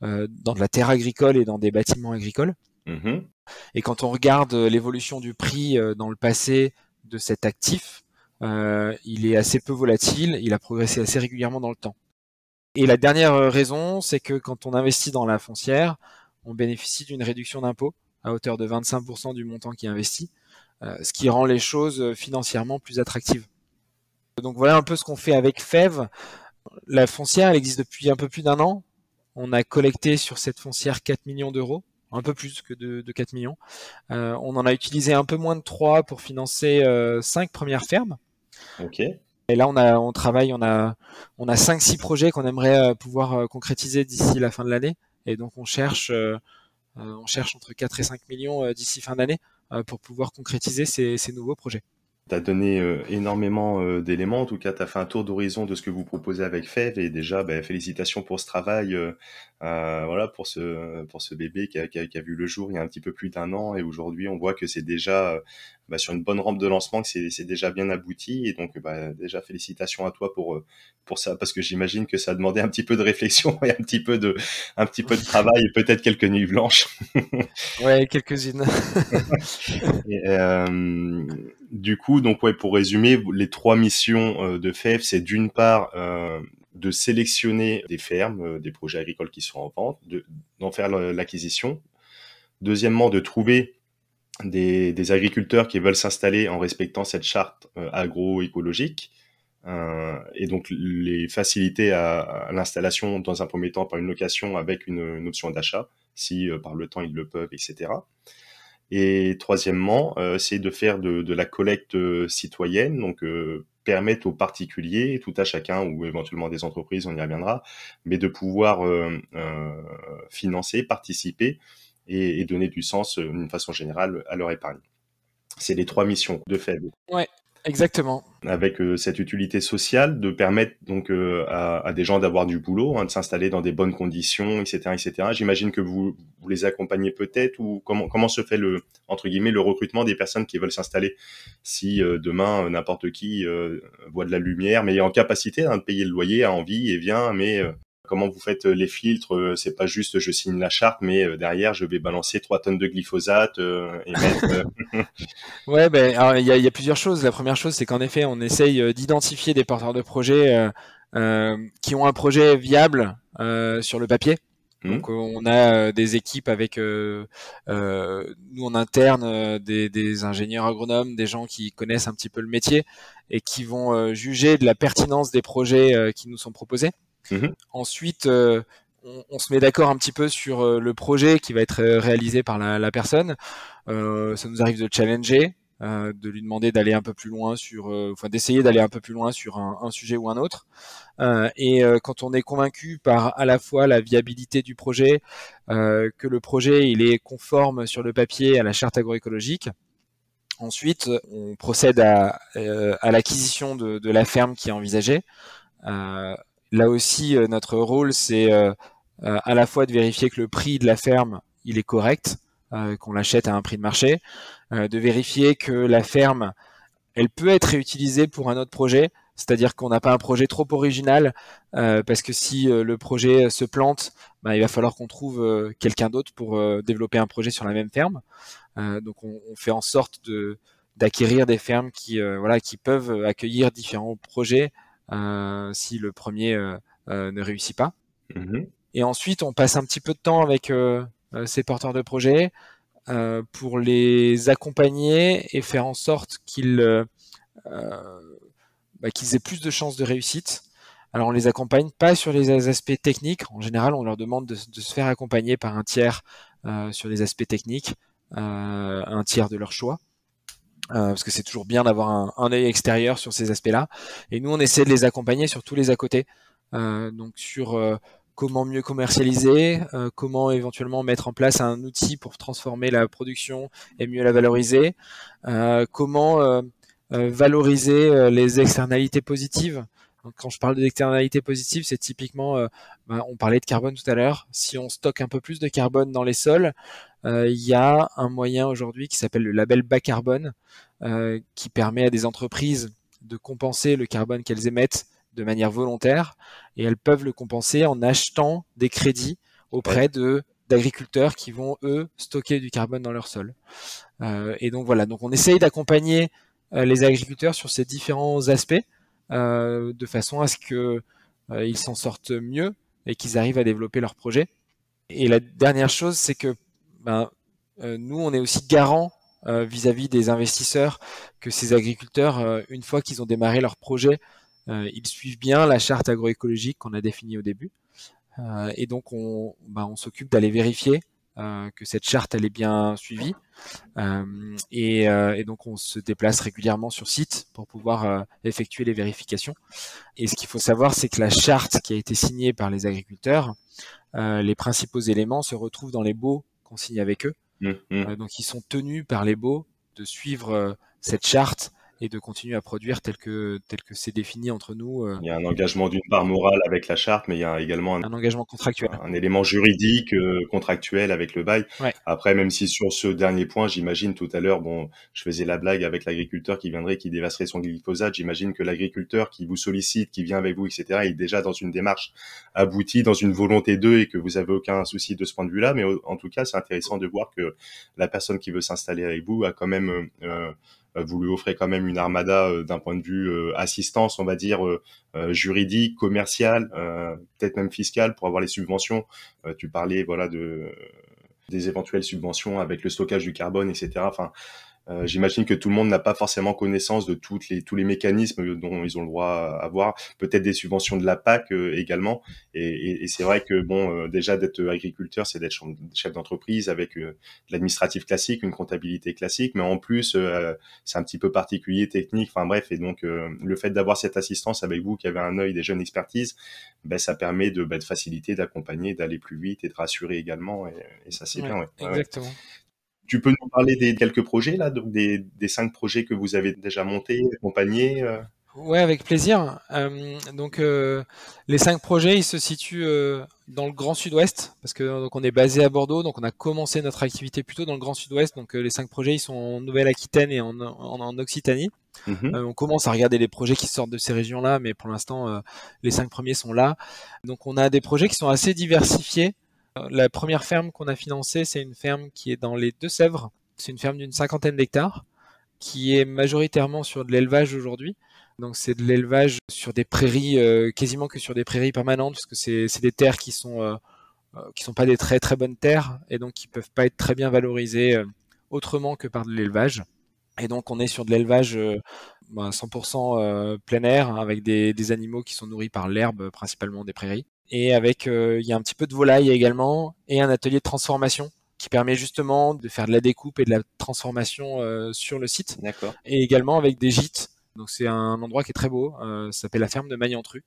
de la terre agricole et dans des bâtiments agricoles. Et quand on regarde l'évolution du prix dans le passé de cet actif, il est assez peu volatile, il a progressé assez régulièrement dans le temps. Et la dernière raison, c'est que quand on investit dans la foncière, on bénéficie d'une réduction d'impôt à hauteur de 25% du montant qui est investi, ce qui rend les choses financièrement plus attractives. Donc voilà un peu ce qu'on fait avec FEV. La foncière, elle existe depuis un peu plus d'1 an. On a collecté sur cette foncière 4 millions d'euros, un peu plus que de 4 millions. On en a utilisé un peu moins de 3 pour financer 5 premières fermes. Ok. Et là, on travaille, on a 5-6 projets qu'on aimerait pouvoir concrétiser d'ici la fin de l'année. Et donc, on cherche entre 4 et 5 millions d'ici fin d'année pour pouvoir concrétiser ces nouveaux projets. Tu as donné énormément d'éléments. En tout cas, tu as fait un tour d'horizon de ce que vous proposez avec FEV. Et déjà, félicitations pour ce travail, voilà, pour ce bébé qui a vu le jour il y a un petit peu plus d'1 an. Et aujourd'hui, on voit que c'est déjà sur une bonne rampe de lancement, que c'est déjà bien abouti. Et donc, déjà, félicitations à toi pour ça, parce que j'imagine que ça a demandé un petit peu de réflexion et un petit peu de travail et peut-être quelques nuits blanches. Ouais, quelques-unes. Et, du coup, donc ouais, pour résumer, les 3 missions de FEV, c'est d'une part de sélectionner des fermes, des projets agricoles qui sont en vente, d'en faire l'acquisition. Deuxièmement, de trouver des agriculteurs qui veulent s'installer en respectant cette charte agroécologique. Et donc les faciliter à l'installation dans un premier temps par une location avec une option d'achat, si par le temps ils le peuvent, etc. Et troisièmement, c'est de faire de la collecte citoyenne, donc permettre aux particuliers, tout à chacun ou éventuellement des entreprises, on y reviendra, mais de pouvoir financer, participer et donner du sens d'une façon générale à leur épargne. C'est les 3 missions de FEV. Ouais, exactement. Avec cette utilité sociale de permettre donc à des gens d'avoir du boulot, de s'installer dans des bonnes conditions, etc., etc. J'imagine que vous les accompagnez peut-être, ou comment se fait entre guillemets le recrutement des personnes qui veulent s'installer si demain n'importe qui voit de la lumière, mais est en capacité de payer le loyer, a envie et vient, mais comment vous faites les filtres? C'est pas juste je signe la charte, mais derrière je vais balancer 3 tonnes de glyphosate et mettre. Ouais, alors, il y a plusieurs choses. La première chose, c'est qu'en effet, on essaye d'identifier des porteurs de projets qui ont un projet viable sur le papier. Donc on a des équipes avec nous en interne, des ingénieurs agronomes, des gens qui connaissent un petit peu le métier et qui vont juger de la pertinence des projets qui nous sont proposés. Ensuite, on se met d'accord un petit peu sur le projet qui va être réalisé par la personne. Ça nous arrive de challenger, de lui demander d'aller un peu plus loin d'essayer d'aller un peu plus loin sur un sujet ou un autre. Et quand on est convaincu par à la fois la viabilité du projet, que le projet il est conforme sur le papier à la charte agroécologique, ensuite on procède à l'acquisition de la ferme qui est envisagée. Là aussi, notre rôle, c'est à la fois de vérifier que le prix de la ferme il est correct, qu'on l'achète à un prix de marché, de vérifier que la ferme, elle peut être réutilisée pour un autre projet, c'est-à-dire qu'on n'a pas un projet trop original, parce que si le projet se plante, bah, il va falloir qu'on trouve quelqu'un d'autre pour développer un projet sur la même ferme. Donc on fait en sorte d'acquérir des fermes qui peuvent accueillir différents projets si le premier ne réussit pas. Mhm. Et ensuite, on passe un petit peu de temps avec ces porteurs de projets pour les accompagner et faire en sorte qu'ils aient plus de chances de réussite. Alors on les accompagne pas sur les aspects techniques. En général, on leur demande de se faire accompagner par un tiers sur les aspects techniques, un tiers de leur choix. Parce que c'est toujours bien d'avoir un œil extérieur sur ces aspects-là. Et nous, on essaie de les accompagner sur tous les à côté. Donc sur comment mieux commercialiser, comment éventuellement mettre en place un outil pour transformer la production et mieux la valoriser, comment valoriser les externalités positives. Donc, quand je parle d'externalités positives, c'est typiquement, on parlait de carbone tout à l'heure, si on stocke un peu plus de carbone dans les sols, il y a un moyen aujourd'hui qui s'appelle le label bas carbone, qui permet à des entreprises de compenser le carbone qu'elles émettent de manière volontaire, et elles peuvent le compenser en achetant des crédits auprès d'agriculteurs qui vont, eux, stocker du carbone dans leur sol. Et donc voilà, donc on essaye d'accompagner les agriculteurs sur ces différents aspects, de façon à ce qu'ils s'en sortent mieux et qu'ils arrivent à développer leur projet. Et la dernière chose, c'est que nous, on est aussi garant vis-à-vis des investisseurs que ces agriculteurs, une fois qu'ils ont démarré leur projet, ils suivent bien la charte agroécologique qu'on a définie au début. Et donc, on s'occupe d'aller vérifier que cette charte, elle est bien suivie. Et donc, on se déplace régulièrement sur site pour pouvoir effectuer les vérifications. Et ce qu'il faut savoir, c'est que la charte qui a été signée par les agriculteurs, les principaux éléments se retrouvent dans les baux qu'on signe avec eux. Donc, ils sont tenus par les baux de suivre cette charte et de continuer à produire tel que c'est défini entre nous. Il y a un engagement d'une part morale avec la charte, mais il y a également un engagement contractuel. un élément juridique, contractuel avec le bail. Ouais. Après, même si sur ce dernier point, j'imagine tout à l'heure, je faisais la blague avec l'agriculteur qui viendrait, qui dévasterait son glyphosate. J'imagine que l'agriculteur qui vous sollicite, qui vient avec vous, etc., est déjà dans une démarche aboutie, dans une volonté d'eux, et que vous avez aucun souci de ce point de vue-là. Mais en tout cas, c'est intéressant de voir que la personne qui veut s'installer avec vous a quand même vous lui offrez quand même une armada d'un point de vue assistance, on va dire, juridique, commercial, peut-être même fiscal pour avoir les subventions. Tu parlais des éventuelles subventions avec le stockage du carbone, etc. Enfin, j'imagine que tout le monde n'a pas forcément connaissance de tous les mécanismes dont ils ont le droit à avoir, peut-être des subventions de la PAC également. Et c'est vrai que déjà d'être agriculteur, c'est d'être chef d'entreprise avec de l'administratif classique, une comptabilité classique, mais en plus c'est un petit peu particulier, technique. Enfin bref, et donc le fait d'avoir cette assistance avec vous, qui avez un œil, des jeunes expertises, ça permet de faciliter, d'accompagner, d'aller plus vite et de rassurer également. Et ça c'est bien. Ouais. Exactement. Ouais. Tu peux nous parler des quelques projets là, donc des 5 projets que vous avez déjà montés, accompagnés Ouais, avec plaisir. Donc les 5 projets, ils se situent dans le Grand Sud-Ouest, parce que donc on est basé à Bordeaux, donc on a commencé notre activité plutôt dans le Grand Sud-Ouest. Donc les 5 projets, ils sont en Nouvelle-Aquitaine et en Occitanie. On commence à regarder les projets qui sortent de ces régions-là, mais pour l'instant, les 5 premiers sont là. Donc on a des projets qui sont assez diversifiés. La première ferme qu'on a financée, c'est une ferme qui est dans les Deux-Sèvres. C'est une ferme d'une 50aine d'hectares qui est majoritairement sur de l'élevage aujourd'hui. Donc c'est de l'élevage sur des prairies, quasiment que sur des prairies permanentes, parce que c'est des terres qui sont pas des très très bonnes terres, et donc qui peuvent pas être très bien valorisées autrement que par de l'élevage. Et donc on est sur de l'élevage 100% plein air, avec des animaux qui sont nourris par l'herbe, principalement des prairies. Et avec, il y a un petit peu de volaille également, et un atelier de transformation qui permet justement de faire de la découpe et de la transformation sur le site. D'accord. Et également avec des gîtes. Donc c'est un endroit qui est très beau, ça s'appelle la ferme de Magnantru,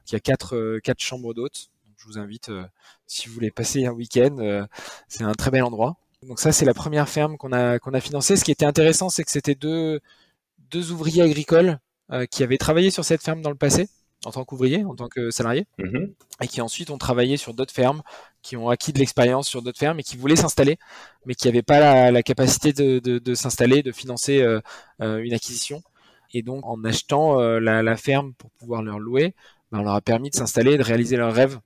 qui a 4 chambres d'hôtes. Donc je vous invite, si vous voulez passer un week-end, c'est un très bel endroit. Donc ça, c'est la première ferme qu'on a financée. Ce qui était intéressant, c'est que c'était deux ouvriers agricoles qui avaient travaillé sur cette ferme dans le passé, en tant qu'ouvriers, en tant que salariés, Mhm. et qui ensuite ont travaillé sur d'autres fermes, qui ont acquis de l'expérience sur d'autres fermes et qui voulaient s'installer, mais qui n'avaient pas la capacité de s'installer, de financer une acquisition. Et donc, en achetant la ferme pour pouvoir leur louer, ben, on leur a permis de s'installer et de réaliser leurs rêves.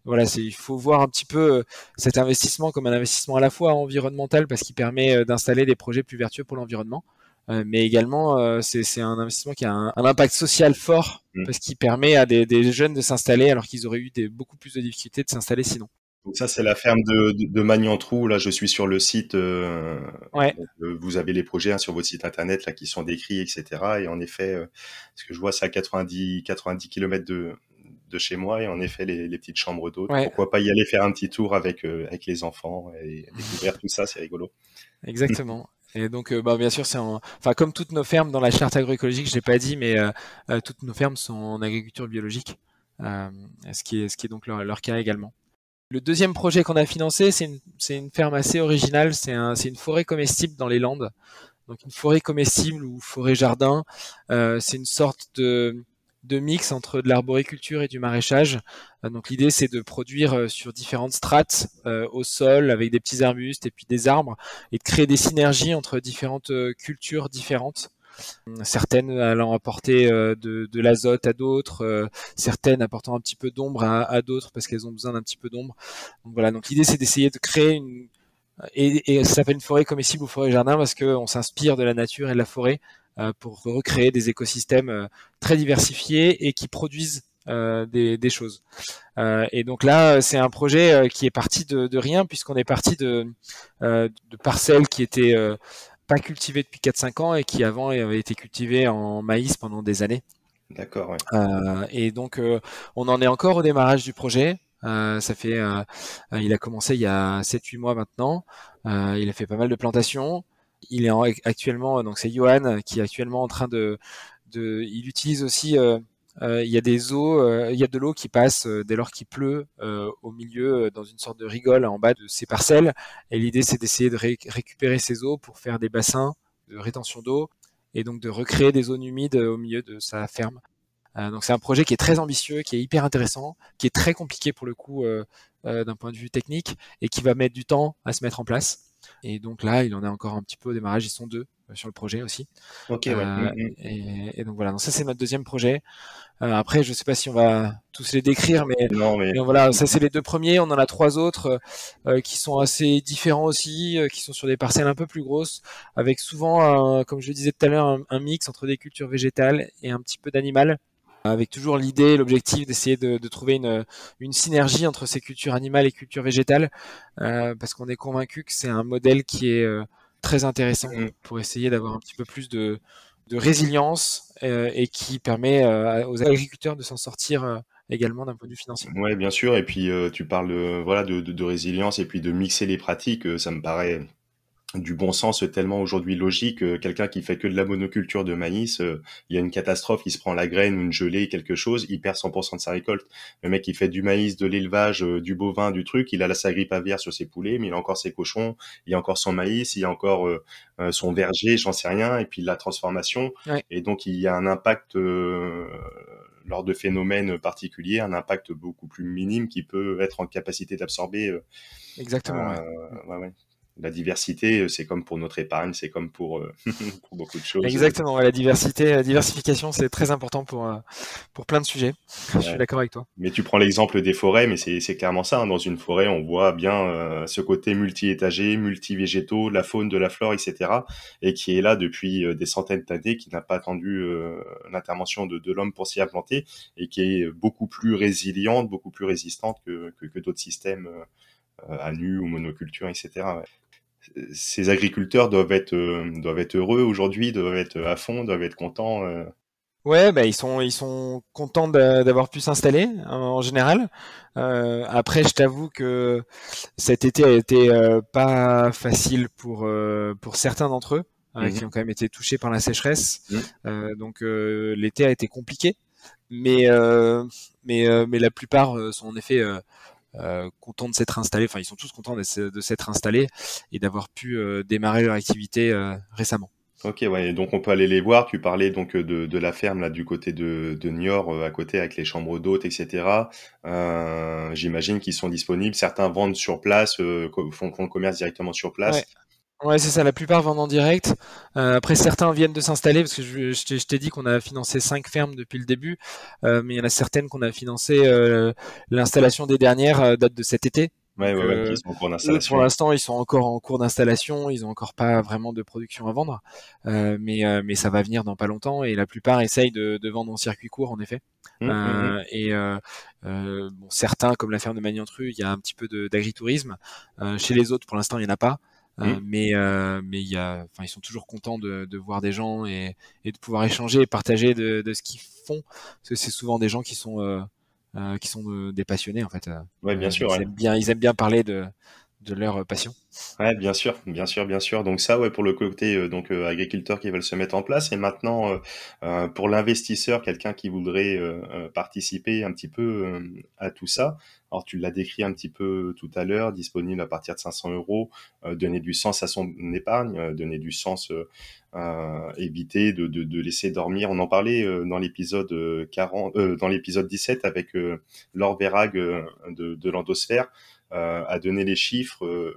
Voilà, il faut voir un petit peu cet investissement comme un investissement à la fois environnemental parce qu'il permet d'installer des projets plus vertueux pour l'environnement, mais également c'est un investissement qui a un impact social fort Mm. parce qu'il permet à des jeunes de s'installer alors qu'ils auraient eu beaucoup plus de difficultés de s'installer sinon. Donc ça, c'est la ferme de Magnan-Trou. Là, je suis sur le site. Ouais, Donc, vous avez les projets sur votre site internet là qui sont décrits, etc. Et en effet, ce que je vois, c'est à 90 km de chez moi. Et en effet, les petites chambres d'hôtes. ouais, Pourquoi pas y aller faire un petit tour avec les enfants et découvrir tout ça, c'est rigolo. exactement. Et donc, bah, bien sûr, enfin, comme toutes nos fermes dans la charte agroécologique, je l'ai pas dit, mais toutes nos fermes sont en agriculture biologique, euh, ce qui est donc leur cas également. Le deuxième projet qu'on a financé, c'est une ferme assez originale. C'est une forêt comestible dans les Landes. Donc une forêt comestible ou forêt jardin, c'est une sorte de mix entre de l'arboriculture et du maraîchage. Donc l'idée c'est de produire sur différentes strates au sol avec des petits arbustes et puis des arbres et de créer des synergies entre différentes cultures différentes. Certaines allant apporter de l'azote à d'autres, certaines apportant un petit peu d'ombre à d'autres parce qu'elles ont besoin d'un petit peu d'ombre. Donc voilà, donc l'idée c'est d'essayer de créer et ça s'appelle une forêt comestible ou forêt jardin parce qu'on s'inspire de la nature et de la forêt pour recréer des écosystèmes très diversifiés et qui produisent des choses. Et donc là, c'est un projet qui est parti de rien puisqu'on est parti de parcelles qui étaient pas cultivées depuis 4-5 ans et qui avant avaient été cultivées en maïs pendant des années. D'accord, ouais. Et donc, on en est encore au démarrage du projet. Il a commencé il y a 7-8 mois maintenant. Il a fait pas mal de plantations. Actuellement, donc c'est Johan qui est actuellement en train il utilise aussi, il y a des eaux, il y a de l'eau qui passe dès lors qu'il pleut au milieu, dans une sorte de rigole en bas de ces parcelles. Et l'idée, c'est d'essayer de récupérer ces eaux pour faire des bassins de rétention d'eau et donc de recréer des zones humides au milieu de sa ferme. Donc c'est un projet qui est très ambitieux, qui est hyper intéressant, qui est très compliqué pour le coup d'un point de vue technique et qui va mettre du temps à se mettre en place. Et donc là, il en est encore un petit peu au démarrage. Ils sont deux sur le projet aussi. Ok, ouais. Et donc voilà, donc ça c'est notre deuxième projet. Après, je sais pas si on va tous les décrire, Non, mais mais voilà, ça c'est les deux premiers. On en a trois autres qui sont assez différents aussi, qui sont sur des parcelles un peu plus grosses, avec souvent, comme je le disais tout à l'heure, un mix entre des cultures végétales et un petit peu d'animal, avec toujours l'idée, l'objectif d'essayer de trouver une synergie entre ces cultures animales et cultures végétales, parce qu'on est convaincu que c'est un modèle qui est très intéressant mm, pour essayer d'avoir un petit peu plus de résilience et qui permet aux agriculteurs de s'en sortir également d'un point de vue financier. ouais, bien sûr. Et puis tu parles voilà de résilience et puis de mixer les pratiques. Ça me paraît du bon sens tellement aujourd'hui logique. Quelqu'un qui fait que de la monoculture de maïs, il y a une catastrophe, il se prend la graine ou une gelée, quelque chose, il perd 100% de sa récolte. Le mec qui fait du maïs, de l'élevage, du bovin, du truc, il a sa grippe aviaire sur ses poulets, mais il a encore ses cochons, il a encore son maïs, il a encore son verger, j'en sais rien, et puis la transformation. Ouais, Et donc il y a un impact lors de phénomènes particuliers, un impact beaucoup plus minime qui peut être en capacité d'absorber. exactement. Ouais. Ouais, ouais. La diversité, c'est comme pour notre épargne, c'est comme pour, pour beaucoup de choses. Exactement. Ouais, la diversification, c'est très important pour plein de sujets. Je suis Ouais. d'accord avec toi. Mais tu prends l'exemple des forêts, mais c'est clairement ça, hein. Dans une forêt, on voit bien ce côté multi-étagé, multi-végétaux, de la faune, de la flore, etc. Et qui est là depuis des centaines d'années, qui n'a pas attendu l'intervention de l'homme pour s'y implanter, et qui est beaucoup plus résiliente, beaucoup plus résistante que d'autres systèmes à nu ou monoculture, etc. Ces agriculteurs doivent être heureux aujourd'hui, doivent être à fond, doivent être contents. Ouais, bah ils sont contents d'avoir pu s'installer en général. Après, je t'avoue que cet été a été pas facile pour certains d'entre eux qui ont Mhm. quand même été touchés par la sécheresse. Mhm. Donc l'été a été compliqué, mais mais la plupart sont en effet contents de s'être installés. Enfin, ils sont tous contents de s'être installés et d'avoir pu démarrer leur activité récemment. Ok, ouais, et donc on peut aller les voir. Tu parlais donc de la ferme là du côté de Niort, à côté avec les chambres d'hôtes, etc. J'imagine qu'ils sont disponibles. Certains vendent sur place, font le commerce directement sur Ouais. place. Ouais, c'est ça, la plupart vendent en direct. Après, certains viennent de s'installer, parce que je t'ai dit qu'on a financé 5 fermes depuis le début, mais il y en a certaines qu'on a financé, l'installation des dernières date de cet été. Ouais, Donc ouais, ouais, qui sont en cours eux, pour d'installation. l'instant, ils sont encore en cours d'installation, ils ont encore pas vraiment de production à vendre, mais ça va venir dans pas longtemps, et la plupart essayent de vendre en circuit court, en effet. Bon, certains, comme la ferme de Magnantru, il y a un petit peu d'agritourisme. Chez les autres, pour l'instant, il n'y en a pas. Mmh. Mais enfin, ils sont toujours contents de voir des gens et de pouvoir échanger et partager de ce qu'ils font, parce que c'est souvent des gens qui sont des passionnés en fait. Ouais, bien sûr, ouais. Ils aiment bien parler de leur passion. Ouais, bien sûr, bien sûr, bien sûr. Donc ça, ouais, pour le côté agriculteurs qui veulent se mettre en place. Et maintenant, pour l'investisseur, quelqu'un qui voudrait participer un petit peu à tout ça. Alors tu l'as décrit un petit peu tout à l'heure, disponible à partir de 500 euros, donner du sens à son épargne, donner du sens, éviter de laisser dormir. On en parlait dans l'épisode 40, dans l'épisode 17 avec Laure Verhaeghe de l'Endosphère. À donner les chiffres,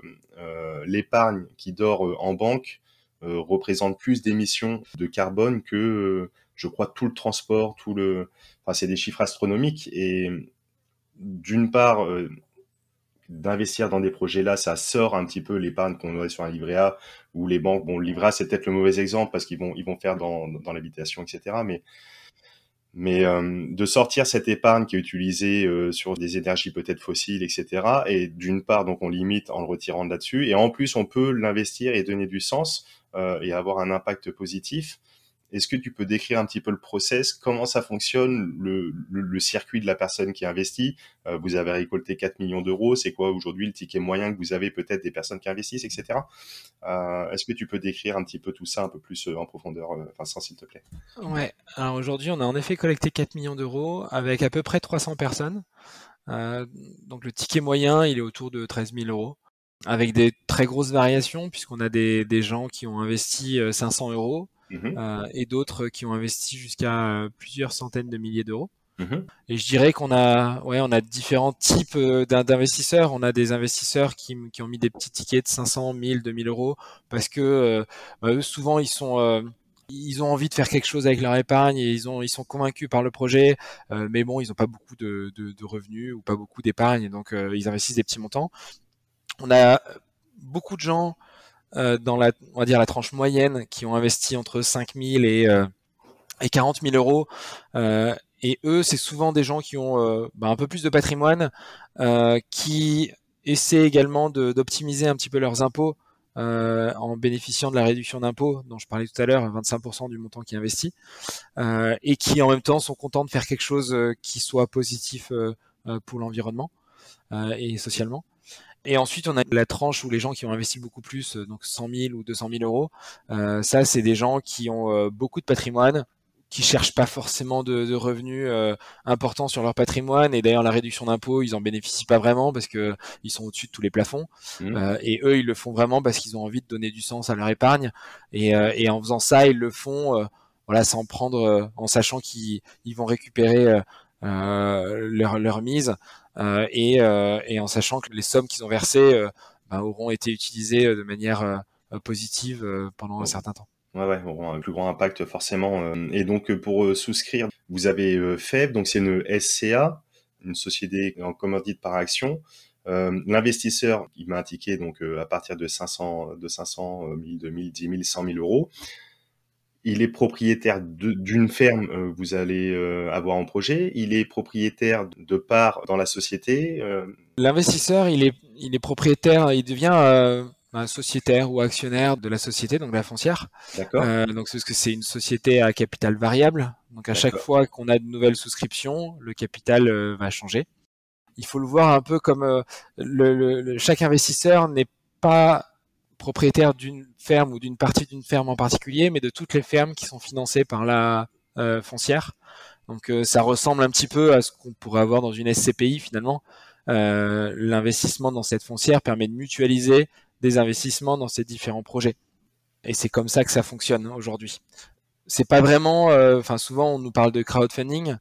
l'épargne qui dort en banque représente plus d'émissions de carbone que, je crois, tout le transport, enfin, c'est des chiffres astronomiques. Et d'une part, d'investir dans des projets là, ça sort un petit peu l'épargne qu'on aurait sur un livret A ou les banques. Bon, le livret A, c'est peut-être le mauvais exemple parce ils vont faire dans l'habitation, etc. Mais de sortir cette épargne qui est utilisée sur des énergies peut-être fossiles, etc. Et d'une part, donc on limite en le retirant de là-dessus, et en plus on peut l'investir et donner du sens et avoir un impact positif. Est-ce que tu peux décrire un petit peu le process, comment ça fonctionne, le circuit de la personne qui investit? Vous avez récolté 4 millions d'euros, c'est quoi aujourd'hui le ticket moyen que vous avez peut-être des personnes qui investissent, etc. Est-ce que tu peux décrire un petit peu tout ça un peu plus en profondeur, Vincent, s'il te plaît? Ouais. Alors aujourd'hui, on a en effet collecté 4 millions d'euros avec à peu près 300 personnes. Euh, donc le ticket moyen, il est autour de 13 000 euros, avec des très grosses variations, puisqu'on a des gens qui ont investi 500 euros Mhm, et d'autres qui ont investi jusqu'à plusieurs centaines de milliers d'euros. mhm, Et je dirais on a différents types d'investisseurs. On a des investisseurs qui ont mis des petits tickets de 500, 1000, 2000 euros, parce que eux, souvent, ils ont envie de faire quelque chose avec leur épargne et ils sont convaincus par le projet, mais bon, ils n'ont pas beaucoup de revenus ou pas beaucoup d'épargne, donc ils investissent des petits montants. On a beaucoup de gens on va dire la tranche moyenne qui ont investi entre 5000 et 40 000 euros. Et eux, c'est souvent des gens qui ont un peu plus de patrimoine, qui essaient également d'optimiser un petit peu leurs impôts en bénéficiant de la réduction d'impôts dont je parlais tout à l'heure, 25% du montant qui est investi, et qui en même temps sont contents de faire quelque chose qui soit positif pour l'environnement et socialement. Et ensuite, on a la tranche où les gens qui ont investi beaucoup plus, donc 100 000 ou 200 000 euros. Ça, c'est des gens qui ont beaucoup de patrimoine, qui cherchent pas forcément de revenus importants sur leur patrimoine. Et d'ailleurs, la réduction d'impôt, ils en bénéficient pas vraiment parce que ils sont au-dessus de tous les plafonds. mhm. Et eux, ils le font vraiment parce qu'ils ont envie de donner du sens à leur épargne. Et en faisant ça, ils le font, voilà, sans prendre, en sachant qu'ils vont récupérer leur mise. Et en sachant que les sommes qu'ils ont versées auront été utilisées de manière positive pendant un Bon. certain temps. Ouais, ouais, auront un plus grand impact forcément. Et donc pour souscrire, vous avez FEV, donc c'est une SCA, une société en commandite par action. L'investisseur, il m'a indiqué donc à partir de 500, 1000, 2000, 10 000, 100 000 euros. Il est propriétaire d'une ferme, vous allez avoir en projet. Il est propriétaire de parts dans la société. L'investisseur, il est propriétaire, il devient un sociétaire ou actionnaire de la société, donc de la foncière. D'accord, Donc c'est parce que c'est une société à capital variable. Donc à chaque d'accord. fois qu'on a de nouvelles souscriptions, le capital va changer. Il faut le voir un peu comme chaque investisseur n'est pas propriétaire d'une ferme ou d'une partie d'une ferme en particulier, mais de toutes les fermes qui sont financées par la foncière. Donc ça ressemble un petit peu à ce qu'on pourrait avoir dans une SCPI finalement. L'investissement dans cette foncière permet de mutualiser des investissements dans ces différents projets. Et c'est comme ça que ça fonctionne aujourd'hui. C'est pas vraiment, enfin souvent on nous parle de crowdfunding.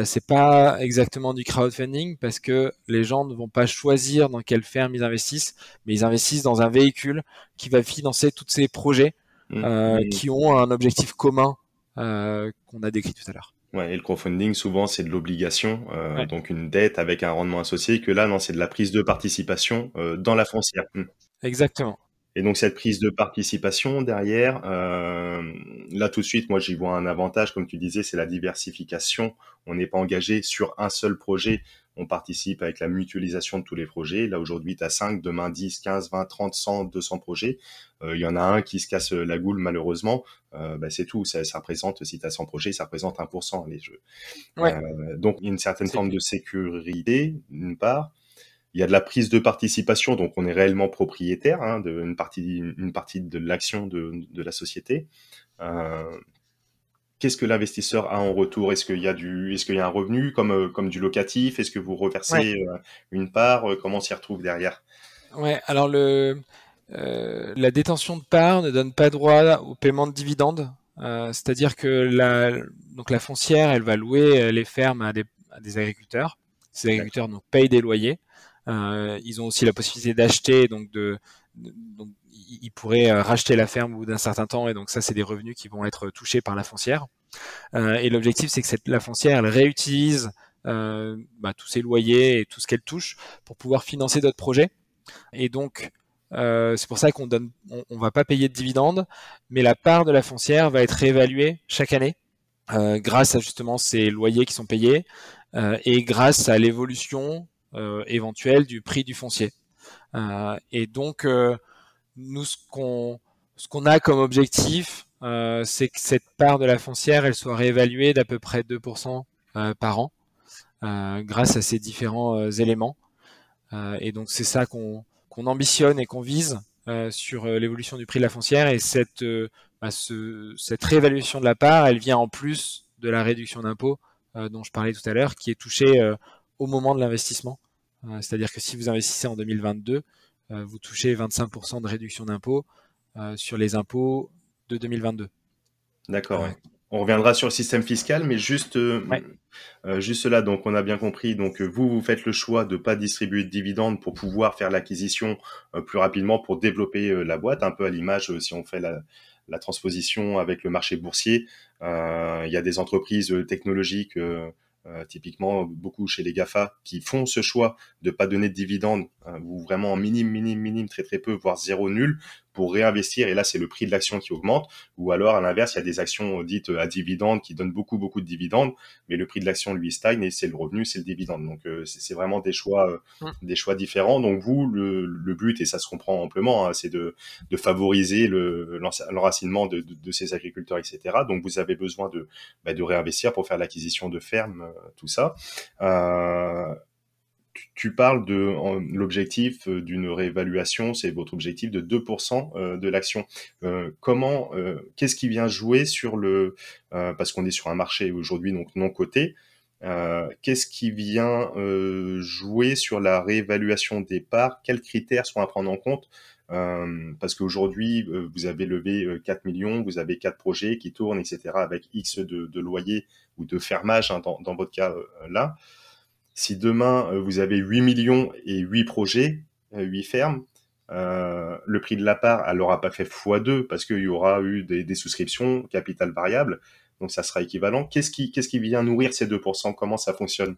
C'est pas exactement du crowdfunding parce que les gens ne vont pas choisir dans quelle ferme ils investissent, mais ils investissent dans un véhicule qui va financer tous ces projets Mm. qui ont un objectif commun qu'on a décrit tout à l'heure. Ouais, et le crowdfunding, souvent, c'est de l'obligation, Ouais, donc une dette avec un rendement associé, que là, non, c'est de la prise de participation dans la foncière. Mm. exactement. Et donc cette prise de participation derrière, là tout de suite, moi j'y vois un avantage, comme tu disais, c'est la diversification. On n'est pas engagé sur un seul projet, on participe avec la mutualisation de tous les projets. Là aujourd'hui, tu as 5, demain 10, 15, 20, 30, 100, 200 projets. Il y en a un qui se casse la goule malheureusement, bah, c'est tout. Ça représente, si tu as 100 projets, ça représente 1% les jeux. Ouais, Donc il y a une certaine c'est forme de sécurité, d'une part. Il y a de la prise de participation, donc on est réellement propriétaire hein, d'une partie de l'action de la société. Euh, Qu'est-ce que l'investisseur a en retour? Est-ce qu'il y a un revenu comme du locatif? Est-ce que vous ouais, reversez une part? Comment on s'y retrouve derrière? ouais. Alors la détention de parts ne donne pas droit au paiement de dividendes. C'est-à-dire que donc la foncière, elle va louer les fermes à des agriculteurs. Ces D'accord. agriculteurs donc, payent des loyers. Ils ont aussi la possibilité d'acheter, donc ils pourraient racheter la ferme au bout d'un certain temps, et donc ça, c'est des revenus qui vont être touchés par la foncière. Et l'objectif, c'est que la foncière, elle réutilise tous ses loyers et tout ce qu'elle touche pour pouvoir financer d'autres projets. Et donc, c'est pour ça on va pas payer de dividendes, mais la part de la foncière va être réévaluée chaque année grâce à justement ces loyers qui sont payés et grâce à l'évolution éventuelle du prix du foncier. Et donc, nous, ce qu'on a comme objectif, c'est que cette part de la foncière, elle soit réévaluée d'à peu près 2% par an grâce à ces différents éléments. Et donc, c'est ça qu'on ambitionne et qu'on vise sur l'évolution du prix de la foncière. Et cette réévaluation de la part, elle vient en plus de la réduction d'impôt dont je parlais tout à l'heure, qui est touchée au moment de l'investissement. C'est-à-dire que si vous investissez en 2022, vous touchez 25% de réduction d'impôt sur les impôts de 2022. D'accord. Euh, Ouais. On reviendra sur le système fiscal, mais ouais, juste là, donc on a bien compris. Donc vous faites le choix de pas distribuer de dividendes pour pouvoir faire l'acquisition plus rapidement pour développer la boîte, un peu à l'image si on fait la transposition avec le marché boursier. Il y a des entreprises technologiques, typiquement beaucoup chez les GAFA, qui font ce choix de pas donner de dividendes ou vraiment en minime, très très peu, voire zéro nul, pour réinvestir. Et là, c'est le prix de l'action qui augmente. Ou alors, à l'inverse, il y a des actions dites à dividendes qui donnent beaucoup de dividendes, mais le prix de l'action lui stagne et c'est le revenu, c'est le dividende. Donc c'est vraiment des choix différents. Donc vous, le but, et ça se comprend amplement, hein, c'est de favoriser l'enracinement de ces agriculteurs, etc. Donc vous avez besoin de réinvestir pour faire l'acquisition de fermes, tout ça. Euh, Tu parles de l'objectif d'une réévaluation, c'est votre objectif de 2% de l'action. Qu'est-ce qui vient jouer sur parce qu'on est sur un marché aujourd'hui donc non coté, qu'est-ce qui vient jouer sur la réévaluation des parts? Quels critères sont à prendre en compte? Parce qu'aujourd'hui, vous avez levé 4 millions, vous avez 4 projets qui tournent, etc., avec X de loyers ou de fermage hein, dans votre cas là. Si demain, vous avez 8 millions et 8 projets, 8 fermes, le prix de la part, elle n'aura pas fait x2 parce qu'il y aura eu des souscriptions, capital variable, donc ça sera équivalent. Qu'est-ce qui vient nourrir ces 2%? Comment ça fonctionne?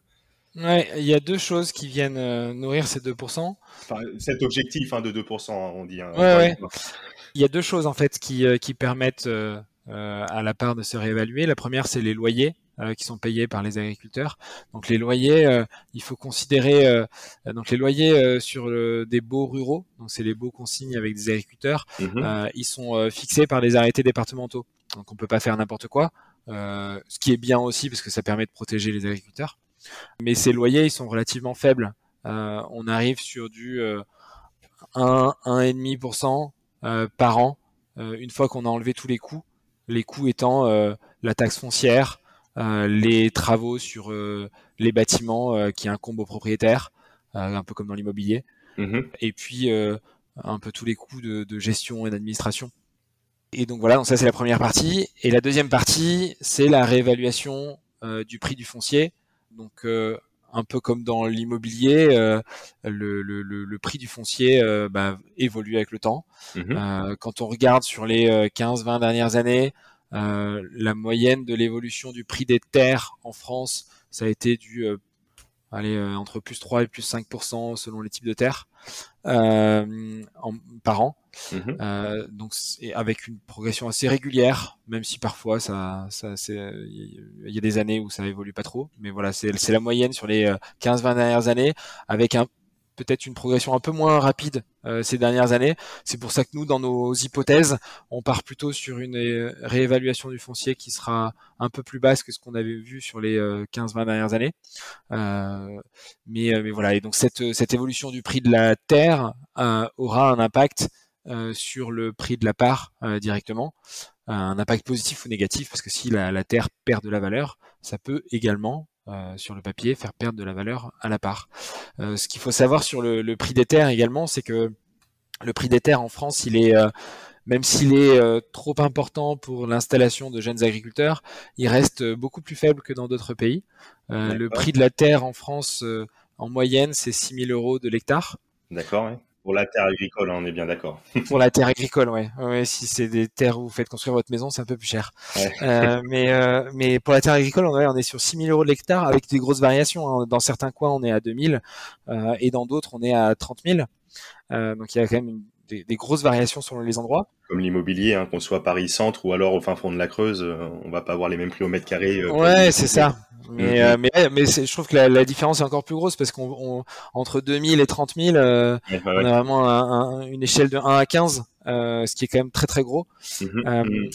ouais, il y a deux choses qui viennent nourrir ces 2%. Enfin, cet objectif hein, de 2%, hein, on dit hein, Ouais, encore une ouais. fois. Il y a deux choses en fait qui permettent à la part de se réévaluer. La première, c'est les loyers qui sont payés par les agriculteurs. Donc les loyers, il faut considérer donc les loyers sur des baux ruraux. Donc c'est les baux qu'on signe avec des agriculteurs. Mhm. Ils sont fixés par des arrêtés départementaux. Donc on peut pas faire n'importe quoi. Ce qui est bien aussi parce que ça permet de protéger les agriculteurs. Mais ces loyers, ils sont relativement faibles. On arrive sur du 1,5% par an, une fois qu'on a enlevé tous les coûts étant la taxe foncière, les travaux sur les bâtiments qui incombent aux propriétaires, un peu comme dans l'immobilier, Mhm. et puis un peu tous les coûts de gestion et d'administration. Et donc voilà, donc ça c'est la première partie. Et la deuxième partie, c'est la réévaluation du prix du foncier. Donc un peu comme dans l'immobilier, le prix du foncier évolue avec le temps. Mhm. Quand on regarde sur les 15-20 dernières années, la moyenne de l'évolution du prix des terres en France, ça a été entre plus 3 et plus 5% selon les types de terres par an. Mhm. Donc avec une progression assez régulière, même si parfois il y a des années où ça évolue pas trop, mais voilà, c'est la moyenne sur les 15-20 dernières années, avec peut-être une progression un peu moins rapide ces dernières années. C'est pour ça que nous, dans nos hypothèses, on part plutôt sur une réévaluation du foncier qui sera un peu plus basse que ce qu'on avait vu sur les 15-20 dernières années. Mais voilà, et donc cette évolution du prix de la terre aura un impact sur le prix de la part directement, un impact positif ou négatif, parce que si la terre perd de la valeur, ça peut également sur le papier faire perdre de la valeur à la part. Ce qu'il faut savoir sur le prix des terres également, c'est que le prix des terres en France, même s'il est trop important pour l'installation de jeunes agriculteurs, il reste beaucoup plus faible que dans d'autres pays. Le D'accord. prix de la terre en France, en moyenne, c'est 6 000 euros de l'hectare. D'accord, ouais. Pour la terre agricole, hein, on est bien d'accord. Pour la terre agricole, ouais. Ouais, si c'est des terres où vous faites construire votre maison, c'est un peu plus cher. Ouais. Mais pour la terre agricole, on est sur 6 000 euros de l'hectare avec des grosses variations, hein. Dans certains coins, on est à 2 000 et dans d'autres, on est à 30 000. Donc il y a quand même des grosses variations selon les endroits. Comme l'immobilier, hein, qu'on soit Paris-Centre ou alors au fin fond de la Creuse, on va pas avoir les mêmes prix au mètre carré pour Ouais, c'est l'immobilier. ça. Mm, Mais, mm. euh, mais, mais je trouve que la différence est encore plus grosse parce entre 2000 et 30 000, Ouais, ouais, on ouais. a vraiment une échelle de 1 à 15, ce qui est quand même très très gros. Mhm, Euh, mhm.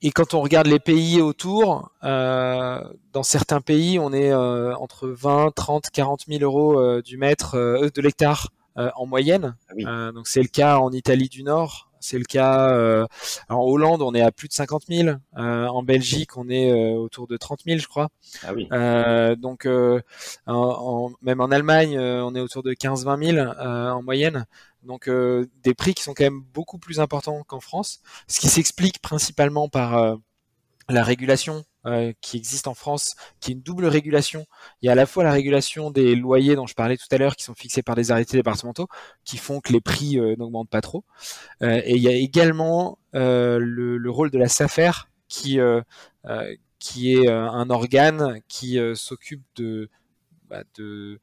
et quand on regarde les pays autour, dans certains pays, on est entre 20, 30, 40 000 euros de l'hectare en moyenne. Ah oui, Donc c'est le cas en Italie du Nord, c'est le cas en Hollande, on est à plus de 50 000. En Belgique, on est autour de 30 000, je crois. ah oui. Donc même en Allemagne, on est autour de 15-20 000 en moyenne. Donc des prix qui sont quand même beaucoup plus importants qu'en France, ce qui s'explique principalement par la régulation qui existe en France, qui est une double régulation. Il y a à la fois la régulation des loyers dont je parlais tout à l'heure, qui sont fixés par des arrêtés départementaux, qui font que les prix n'augmentent pas trop. Et il y a également le rôle de la SAFER, qui est un organe qui s'occupe bah, de,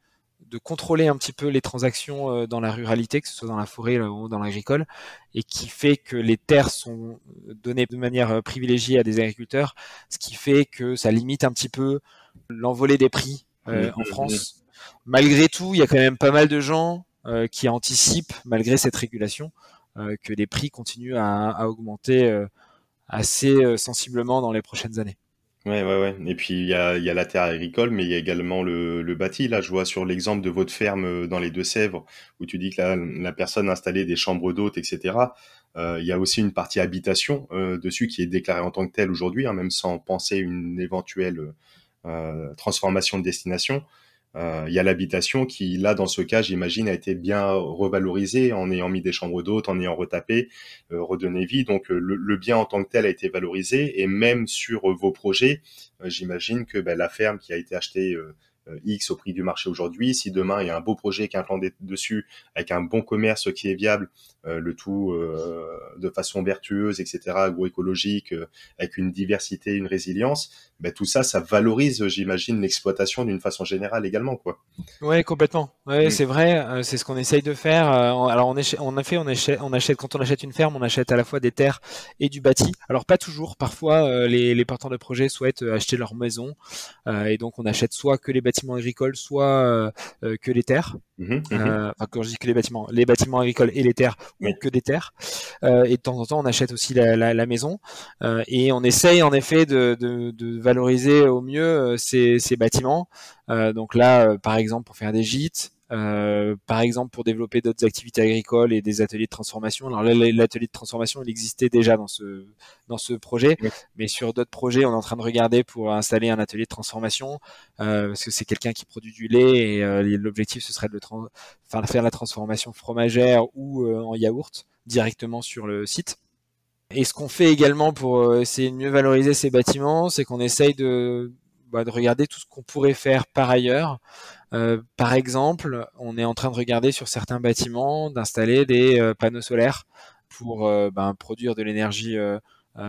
de contrôler un petit peu les transactions dans la ruralité, que ce soit dans la forêt ou dans l'agricole, et qui fait que les terres sont données de manière privilégiée à des agriculteurs, ce qui fait que ça limite un petit peu l'envolée des prix Mhm, en mhm. France. Malgré tout, il y a quand même pas mal de gens qui anticipent, malgré cette régulation, que les prix continuent à augmenter assez sensiblement dans les prochaines années. Ouais, ouais, ouais. Et puis il y a la terre agricole, mais il y a également le bâti. Là, je vois sur l'exemple de votre ferme dans les Deux-Sèvres, où tu dis que la personne a installé des chambres d'hôtes, etc. Il y a aussi une partie habitation dessus qui est déclarée en tant que telle aujourd'hui, hein, même sans penser une éventuelle transformation de destination. Il y a l'habitation qui, là, dans ce cas, j'imagine, a été bien revalorisée en ayant mis des chambres d'hôtes, en ayant retapé, redonné vie. Donc, le bien en tant que tel a été valorisé. Et même sur vos projets, j'imagine que la ferme qui a été achetée X au prix du marché aujourd'hui, si demain il y a un beau projet qui est implanté dessus, avec un bon commerce qui est viable, le tout de façon vertueuse, etc., agroécologique, avec une diversité, une résilience, tout ça, ça valorise, j'imagine, l'exploitation d'une façon générale également, quoi. Ouais, complètement. Ouais, Mm. c'est vrai. C'est ce qu'on essaye de faire. Alors, on achète quand on achète une ferme, on achète à la fois des terres et du bâti. Alors, pas toujours. Parfois, les porteurs de projets souhaitent acheter leur maison, et donc on achète soit que les bâtiments agricoles, soit que les terres. Mhm, mhm. Enfin, quand je dis que les bâtiments agricoles et les terres, ou Oui. que des terres. Et de temps en temps, on achète aussi la maison. Et on essaye en effet de valoriser au mieux ces bâtiments. Donc là, par exemple, pour faire des gîtes, par exemple pour développer d'autres activités agricoles et des ateliers de transformation. Alors là, l'atelier de transformation, il existait déjà dans ce projet, Oui. mais sur d'autres projets, on est en train de regarder pour installer un atelier de transformation parce que c'est quelqu'un qui produit du lait et l'objectif ce serait de faire la transformation fromagère ou en yaourt directement sur le site. Et ce qu'on fait également pour essayer de mieux valoriser ces bâtiments, c'est qu'on essaye de regarder tout ce qu'on pourrait faire par ailleurs. Par exemple, on est en train de regarder sur certains bâtiments d'installer des panneaux solaires pour produire de l'énergie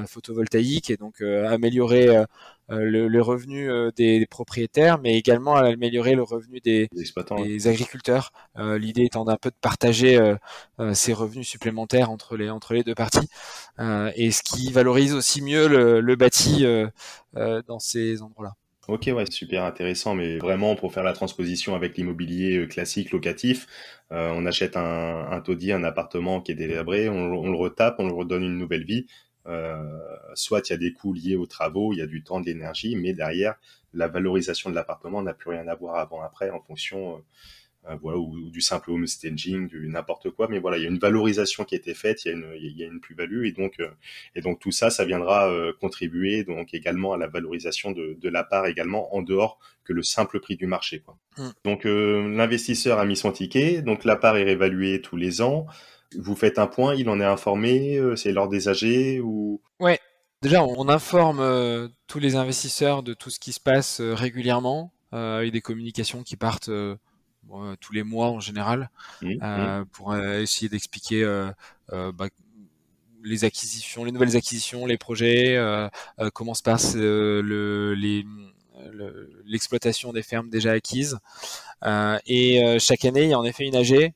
photovoltaïque et donc améliorer le revenu des propriétaires, mais également améliorer le revenu Les exploitants, ouais. des agriculteurs. L'idée étant d'un peu de partager ces revenus supplémentaires entre les deux parties, et ce qui valorise aussi mieux le bâti dans ces endroits-là. Ok, ouais, super intéressant, mais vraiment pour faire la transposition avec l'immobilier classique locatif, on achète un taudis, un appartement qui est délabré, on le retape, on le redonne une nouvelle vie. Euh, Soit il y a des coûts liés aux travaux, il y a du temps, de l'énergie, mais derrière, la valorisation de l'appartement n'a plus rien à voir avant-après en fonction voilà, ou du simple home staging, du n'importe quoi. Mais voilà, il y a une valorisation qui a été faite, il y a une plus-value, et donc tout ça, ça viendra contribuer donc également à la valorisation de la part également en dehors que le simple prix du marché, quoi. Donc l'investisseur a mis son ticket, donc la part est réévaluée tous les ans. Vous faites un point, il en est informé, c'est lors des AG ou Ouais, déjà on informe tous les investisseurs de tout ce qui se passe régulièrement, avec des communications qui partent tous les mois en général, Mmh. pour essayer d'expliquer les acquisitions, les nouvelles acquisitions, les projets, comment se passe l'exploitation des fermes déjà acquises. Et chaque année, il y a en effet une AG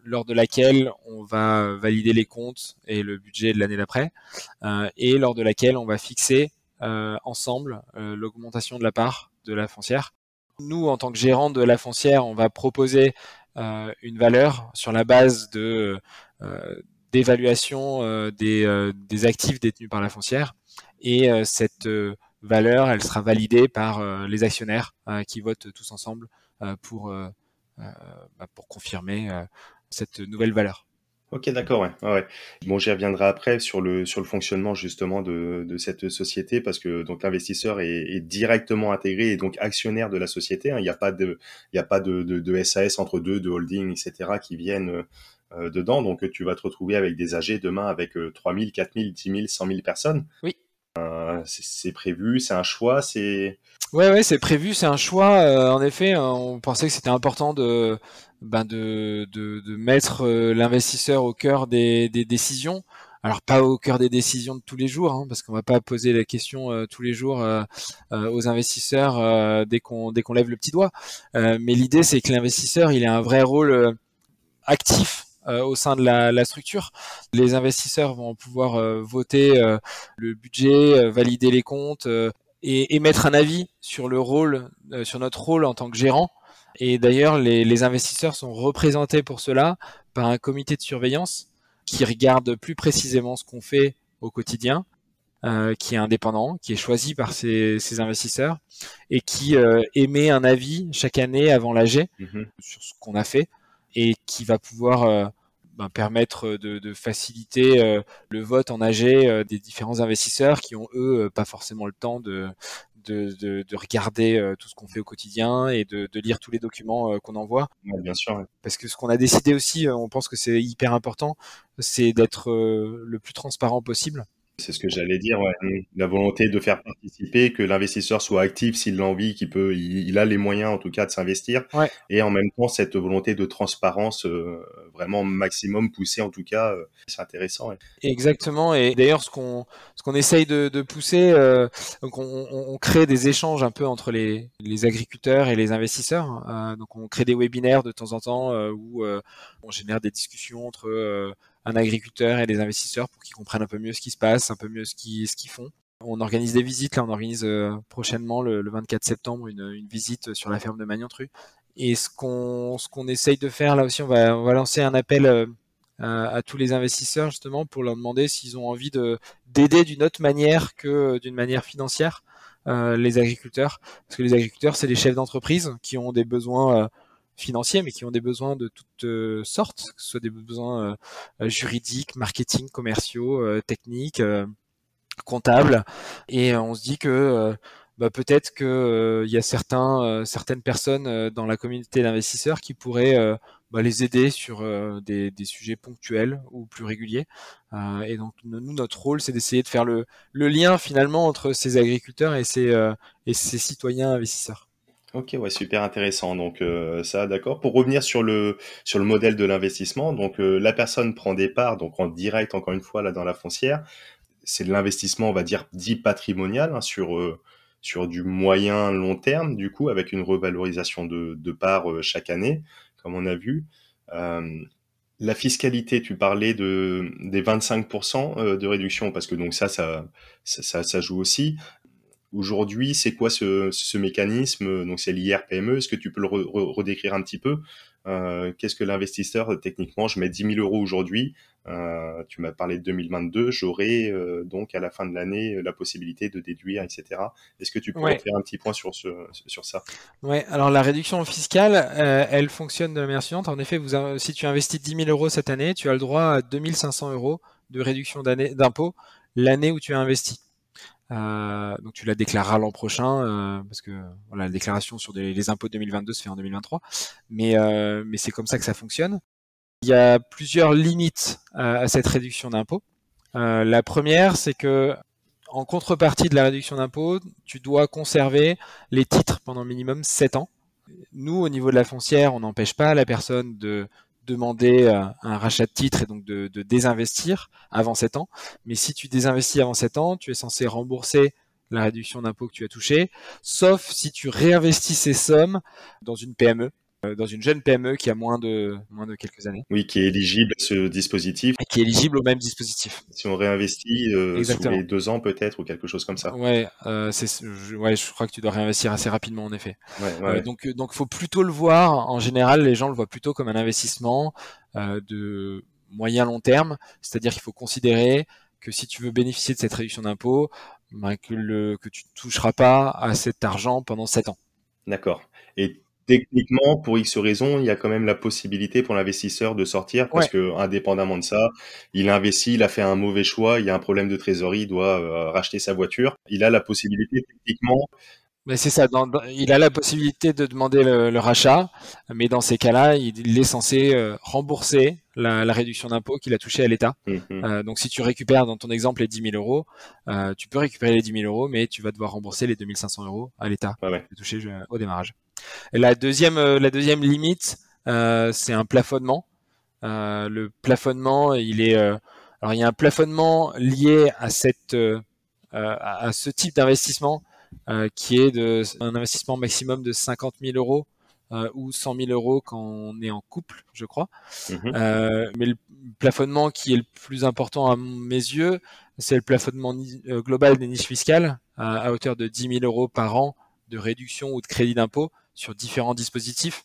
lors de laquelle on va valider les comptes et le budget de l'année d'après, et lors de laquelle on va fixer ensemble l'augmentation de la part de la foncière. Nous, en tant que gérant de la foncière, on va proposer une valeur sur la base d'évaluation des actifs détenus par la foncière, et cette valeur, elle sera validée par les actionnaires qui votent tous ensemble pour confirmer cette nouvelle valeur. Ok, d'accord, ouais, ouais, ouais. Bon, j'y reviendrai après sur le fonctionnement justement de cette société parce que donc l'investisseur est directement intégré et donc actionnaire de la société, hein. Il y a pas de SAS entre deux, de holding, etc. qui viennent dedans. Donc tu vas te retrouver avec des AG demain avec 3000, 4000, 10 000, 100 000 personnes. Oui. C'est prévu, c'est un choix, c'est. Ouais, c'est prévu, c'est un choix. En effet, on pensait que c'était important de mettre l'investisseur au cœur des décisions. Alors pas au cœur des décisions de tous les jours, hein, parce qu'on va pas poser la question tous les jours aux investisseurs dès qu'on lève le petit doigt. Mais l'idée, c'est que l'investisseur, il a un vrai rôle actif au sein de la structure. Les investisseurs vont pouvoir voter le budget, valider les comptes, et émettre un avis sur le rôle, sur notre rôle en tant que gérant. Et d'ailleurs, les investisseurs sont représentés pour cela par un comité de surveillance qui regarde plus précisément ce qu'on fait au quotidien, qui est indépendant, qui est choisi par ces investisseurs et qui émet un avis chaque année avant l'AG sur ce qu'on a fait, et qui va pouvoir permettre de faciliter le vote en AG des différents investisseurs qui ont, eux, pas forcément le temps de regarder tout ce qu'on fait au quotidien et de lire tous les documents qu'on envoie. Ouais, bien sûr, ouais. Parce que ce qu'on a décidé aussi, on pense que c'est hyper important, c'est d'être le plus transparent possible. C'est ce que j'allais dire, ouais. La volonté de faire participer, que l'investisseur soit actif s'il a envie, il a les moyens en tout cas de s'investir, Ouais, et en même temps cette volonté de transparence vraiment maximum poussée en tout cas, c'est intéressant. Ouais. exactement. Et d'ailleurs, ce qu'on essaye de pousser, donc on crée des échanges un peu entre les agriculteurs et les investisseurs. Donc on crée des webinaires de temps en temps où on génère des discussions entre un agriculteur et des investisseurs pour qu'ils comprennent un peu mieux ce qui se passe, un peu mieux ce qu'ils font. On organise des visites. Là, on organise prochainement le 24 septembre une visite sur la ferme de Magnantru. Et ce qu'on essaye de faire là aussi, on va lancer un appel à tous les investisseurs justement pour leur demander s'ils ont envie d'aider d'une autre manière que d'une manière financière les agriculteurs, parce que les agriculteurs, c'est des chefs d'entreprise qui ont des besoins financiers, mais qui ont des besoins de toutes sortes, que ce soit des besoins juridiques, marketing, commerciaux, techniques, comptables. Et on se dit que peut-être que il y a certaines personnes dans la communauté d'investisseurs qui pourraient les aider sur des sujets ponctuels ou plus réguliers. Et donc nous, notre rôle, c'est d'essayer de faire le lien finalement entre ces agriculteurs et ces citoyens investisseurs. Ok, ouais, super intéressant. Donc ça, d'accord. Pour revenir sur le modèle de l'investissement, donc la personne prend des parts, donc en direct, encore une fois, là dans la foncière. C'est de l'investissement, on va dire, dit patrimonial, hein, sur du moyen long terme, du coup, avec une revalorisation de parts chaque année, comme on a vu. Euh, la fiscalité, tu parlais des 25% de réduction, parce que donc ça joue aussi. Aujourd'hui, c'est quoi ce mécanisme? Donc, c'est l'IR-PME. Est-ce que tu peux le redécrire un petit peu? Qu'est-ce que l'investisseur, techniquement, je mets 10 000 euros aujourd'hui. Tu m'as parlé de 2022. J'aurai donc à la fin de l'année la possibilité de déduire, etc. Est-ce que tu peux Ouais, refaire un petit point sur ça? ouais. Alors la réduction fiscale, elle fonctionne de la manière suivante. En effet, si tu investis 10 000 euros cette année, tu as le droit à 2 500 euros de réduction d'impôt l'année où tu as investi. Donc tu la déclareras l'an prochain, parce que voilà, la déclaration sur les impôts de 2022 se fait en 2023. Mais c'est comme ça que ça fonctionne. Il y a plusieurs limites à cette réduction d'impôt. La première, c'est que en contrepartie de la réduction d'impôt, tu dois conserver les titres pendant minimum 7 ans. Nous, au niveau de la foncière, on n'empêche pas la personne de demander un rachat de titres et donc de désinvestir avant 7 ans. Mais si tu désinvestis avant 7 ans, tu es censé rembourser la réduction d'impôt que tu as touchée, sauf si tu réinvestis ces sommes dans une PME, dans une jeune PME qui a moins de quelques années, Oui, qui est éligible à ce dispositif. et qui est éligible au même dispositif. Si on réinvestit sous Exactement. les 2 ans, peut-être, ou quelque chose comme ça. Ouais, je crois que tu dois réinvestir assez rapidement en effet. Ouais, ouais. Donc faut plutôt le voir. En général, les gens le voient plutôt comme un investissement de moyen long terme. C'est-à-dire qu'il faut considérer que si tu veux bénéficier de cette réduction d'impôt, que tu ne toucheras pas à cet argent pendant 7 ans. D'accord. Et techniquement, pour X raisons, il y a quand même la possibilité pour l'investisseur de sortir parce Ouais, que, indépendamment de ça, il investit, il a fait un mauvais choix, il y a un problème de trésorerie, il doit racheter sa voiture. Il a la possibilité techniquement. mais c'est ça. Il a la possibilité de demander le rachat, mais dans ces cas-là, il est censé rembourser la réduction d'impôt qu'il a touchée à l'État. Mhm. Donc si tu récupères dans ton exemple les 10 000 euros, tu peux récupérer les 10 000 euros, mais tu vas devoir rembourser les 2 500 euros à l'État Ouais, ouais. que tu as touché au démarrage. Et la deuxième limite, c'est un plafonnement. Le plafonnement, alors il y a un plafonnement lié à ce type d'investissement qui est un investissement maximum de 50 000 euros ou 100 000 euros quand on est en couple, je crois. Mhm. Mais le plafonnement qui est le plus important à mes yeux, c'est le plafonnement global des niches fiscales à hauteur de 10 000 euros par an de réduction ou de crédit d'impôt sur différents dispositifs.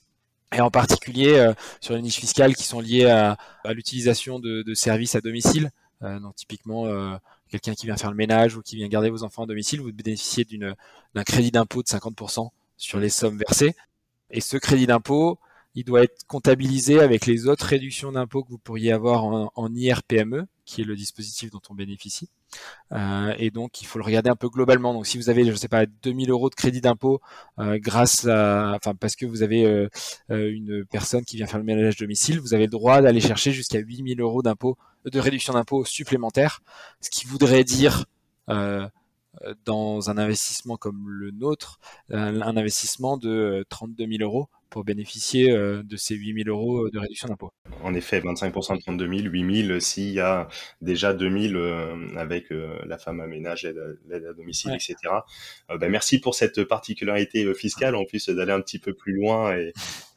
Et en particulier sur les niches fiscales qui sont liées à l'utilisation de services à domicile. Donc typiquement, quelqu'un qui vient faire le ménage ou qui vient garder vos enfants à domicile, vous bénéficiez d'un crédit d'impôt de 50% sur les sommes versées. Et ce crédit d'impôt, il doit être comptabilisé avec les autres réductions d'impôt que vous pourriez avoir en IR-PME, qui est le dispositif dont on bénéficie. Et donc, il faut le regarder un peu globalement. Donc, si vous avez, je ne sais pas, 2000 euros de crédit d'impôt parce que vous avez une personne qui vient faire le ménage à domicile, vous avez le droit d'aller chercher jusqu'à 8000 euros de réduction d'impôt supplémentaire, ce qui voudrait dire dans un investissement comme le nôtre, un investissement de 32 000 euros pour bénéficier de ces 8 000 euros de réduction d'impôt. En effet, 25% de 32 000, 8 000 s'il y a déjà 2 000 avec la femme à ménage, l'aide à domicile, Ouais. etc. Merci pour cette particularité fiscale, en plus d'aller un petit peu plus loin.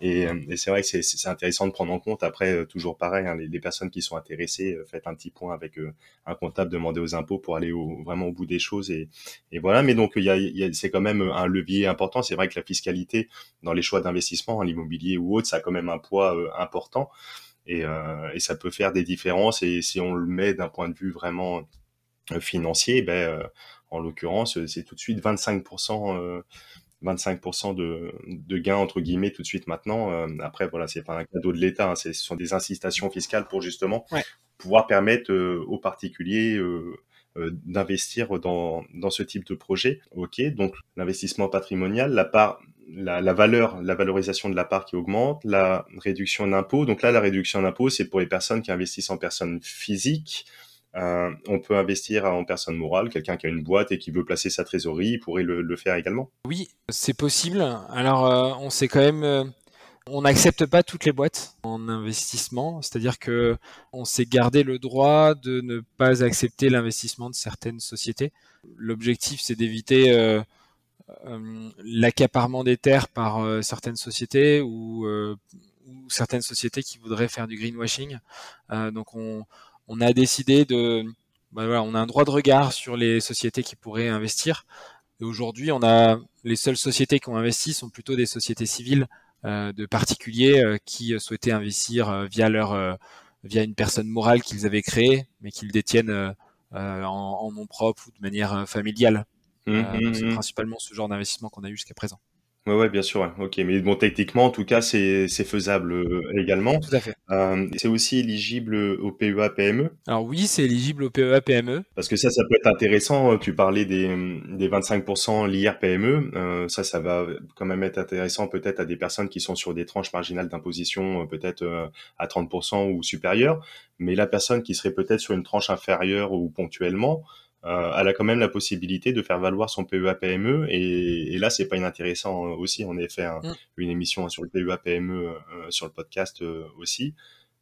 Et c'est vrai que c'est intéressant de prendre en compte. Après, toujours pareil, hein, les personnes qui sont intéressées, faites un petit point avec un comptable, demandez aux impôts pour aller vraiment au bout des choses. Et voilà, mais donc c'est quand même un levier important. C'est vrai que la fiscalité dans les choix d'investissement, l'immobilier ou autre, ça a quand même un poids important. Et ça peut faire des différences. Et si on le met d'un point de vue vraiment financier, en l'occurrence, c'est tout de suite 25%, 25% de gains entre guillemets tout de suite maintenant. Après, voilà, c'est pas un cadeau de l'État, hein, ce sont des incitations fiscales pour justement Ouais. pouvoir permettre aux particuliers d'investir dans ce type de projet. Ok, donc l'investissement patrimonial, la valeur, la valorisation de la part qui augmente, la réduction d'impôt. Donc là, la réduction d'impôt, c'est pour les personnes qui investissent en personne physique. On peut investir en personne morale, quelqu'un qui a une boîte et qui veut placer sa trésorerie, il pourrait le faire également. Oui, c'est possible. Alors, on sait quand même, on n'accepte pas toutes les boîtes en investissement, c'est-à-dire que on s'est gardé le droit de ne pas accepter l'investissement de certaines sociétés. L'objectif, c'est d'éviter l'accaparement des terres par certaines sociétés ou certaines sociétés qui voudraient faire du greenwashing. Donc on a décidé voilà, on a un droit de regard sur les sociétés qui pourraient investir. Et aujourd'hui, les seules sociétés qui ont investi sont plutôt des sociétés civiles de particuliers qui souhaitaient investir via une personne morale qu'ils avaient créée, mais qu'ils détiennent en nom propre ou de manière familiale. Donc c'est principalement ce genre d'investissement qu'on a eu jusqu'à présent. Ouais, bien sûr, ouais. Ok, mais bon, techniquement, en tout cas, c'est faisable également. Tout à fait. C'est aussi éligible au PEA PME. Alors oui, c'est éligible au PEA PME. Parce que ça peut être intéressant. Tu parlais des 25% l'IR PME. Ça va quand même être intéressant peut-être à des personnes qui sont sur des tranches marginales d'imposition, peut-être à 30% ou supérieures. Mais la personne qui serait peut-être sur une tranche inférieure ou ponctuellement, elle a quand même la possibilité de faire valoir son PEA PME. Et là, c'est pas inintéressant aussi. On a fait une émission sur le PEA PME sur le podcast aussi.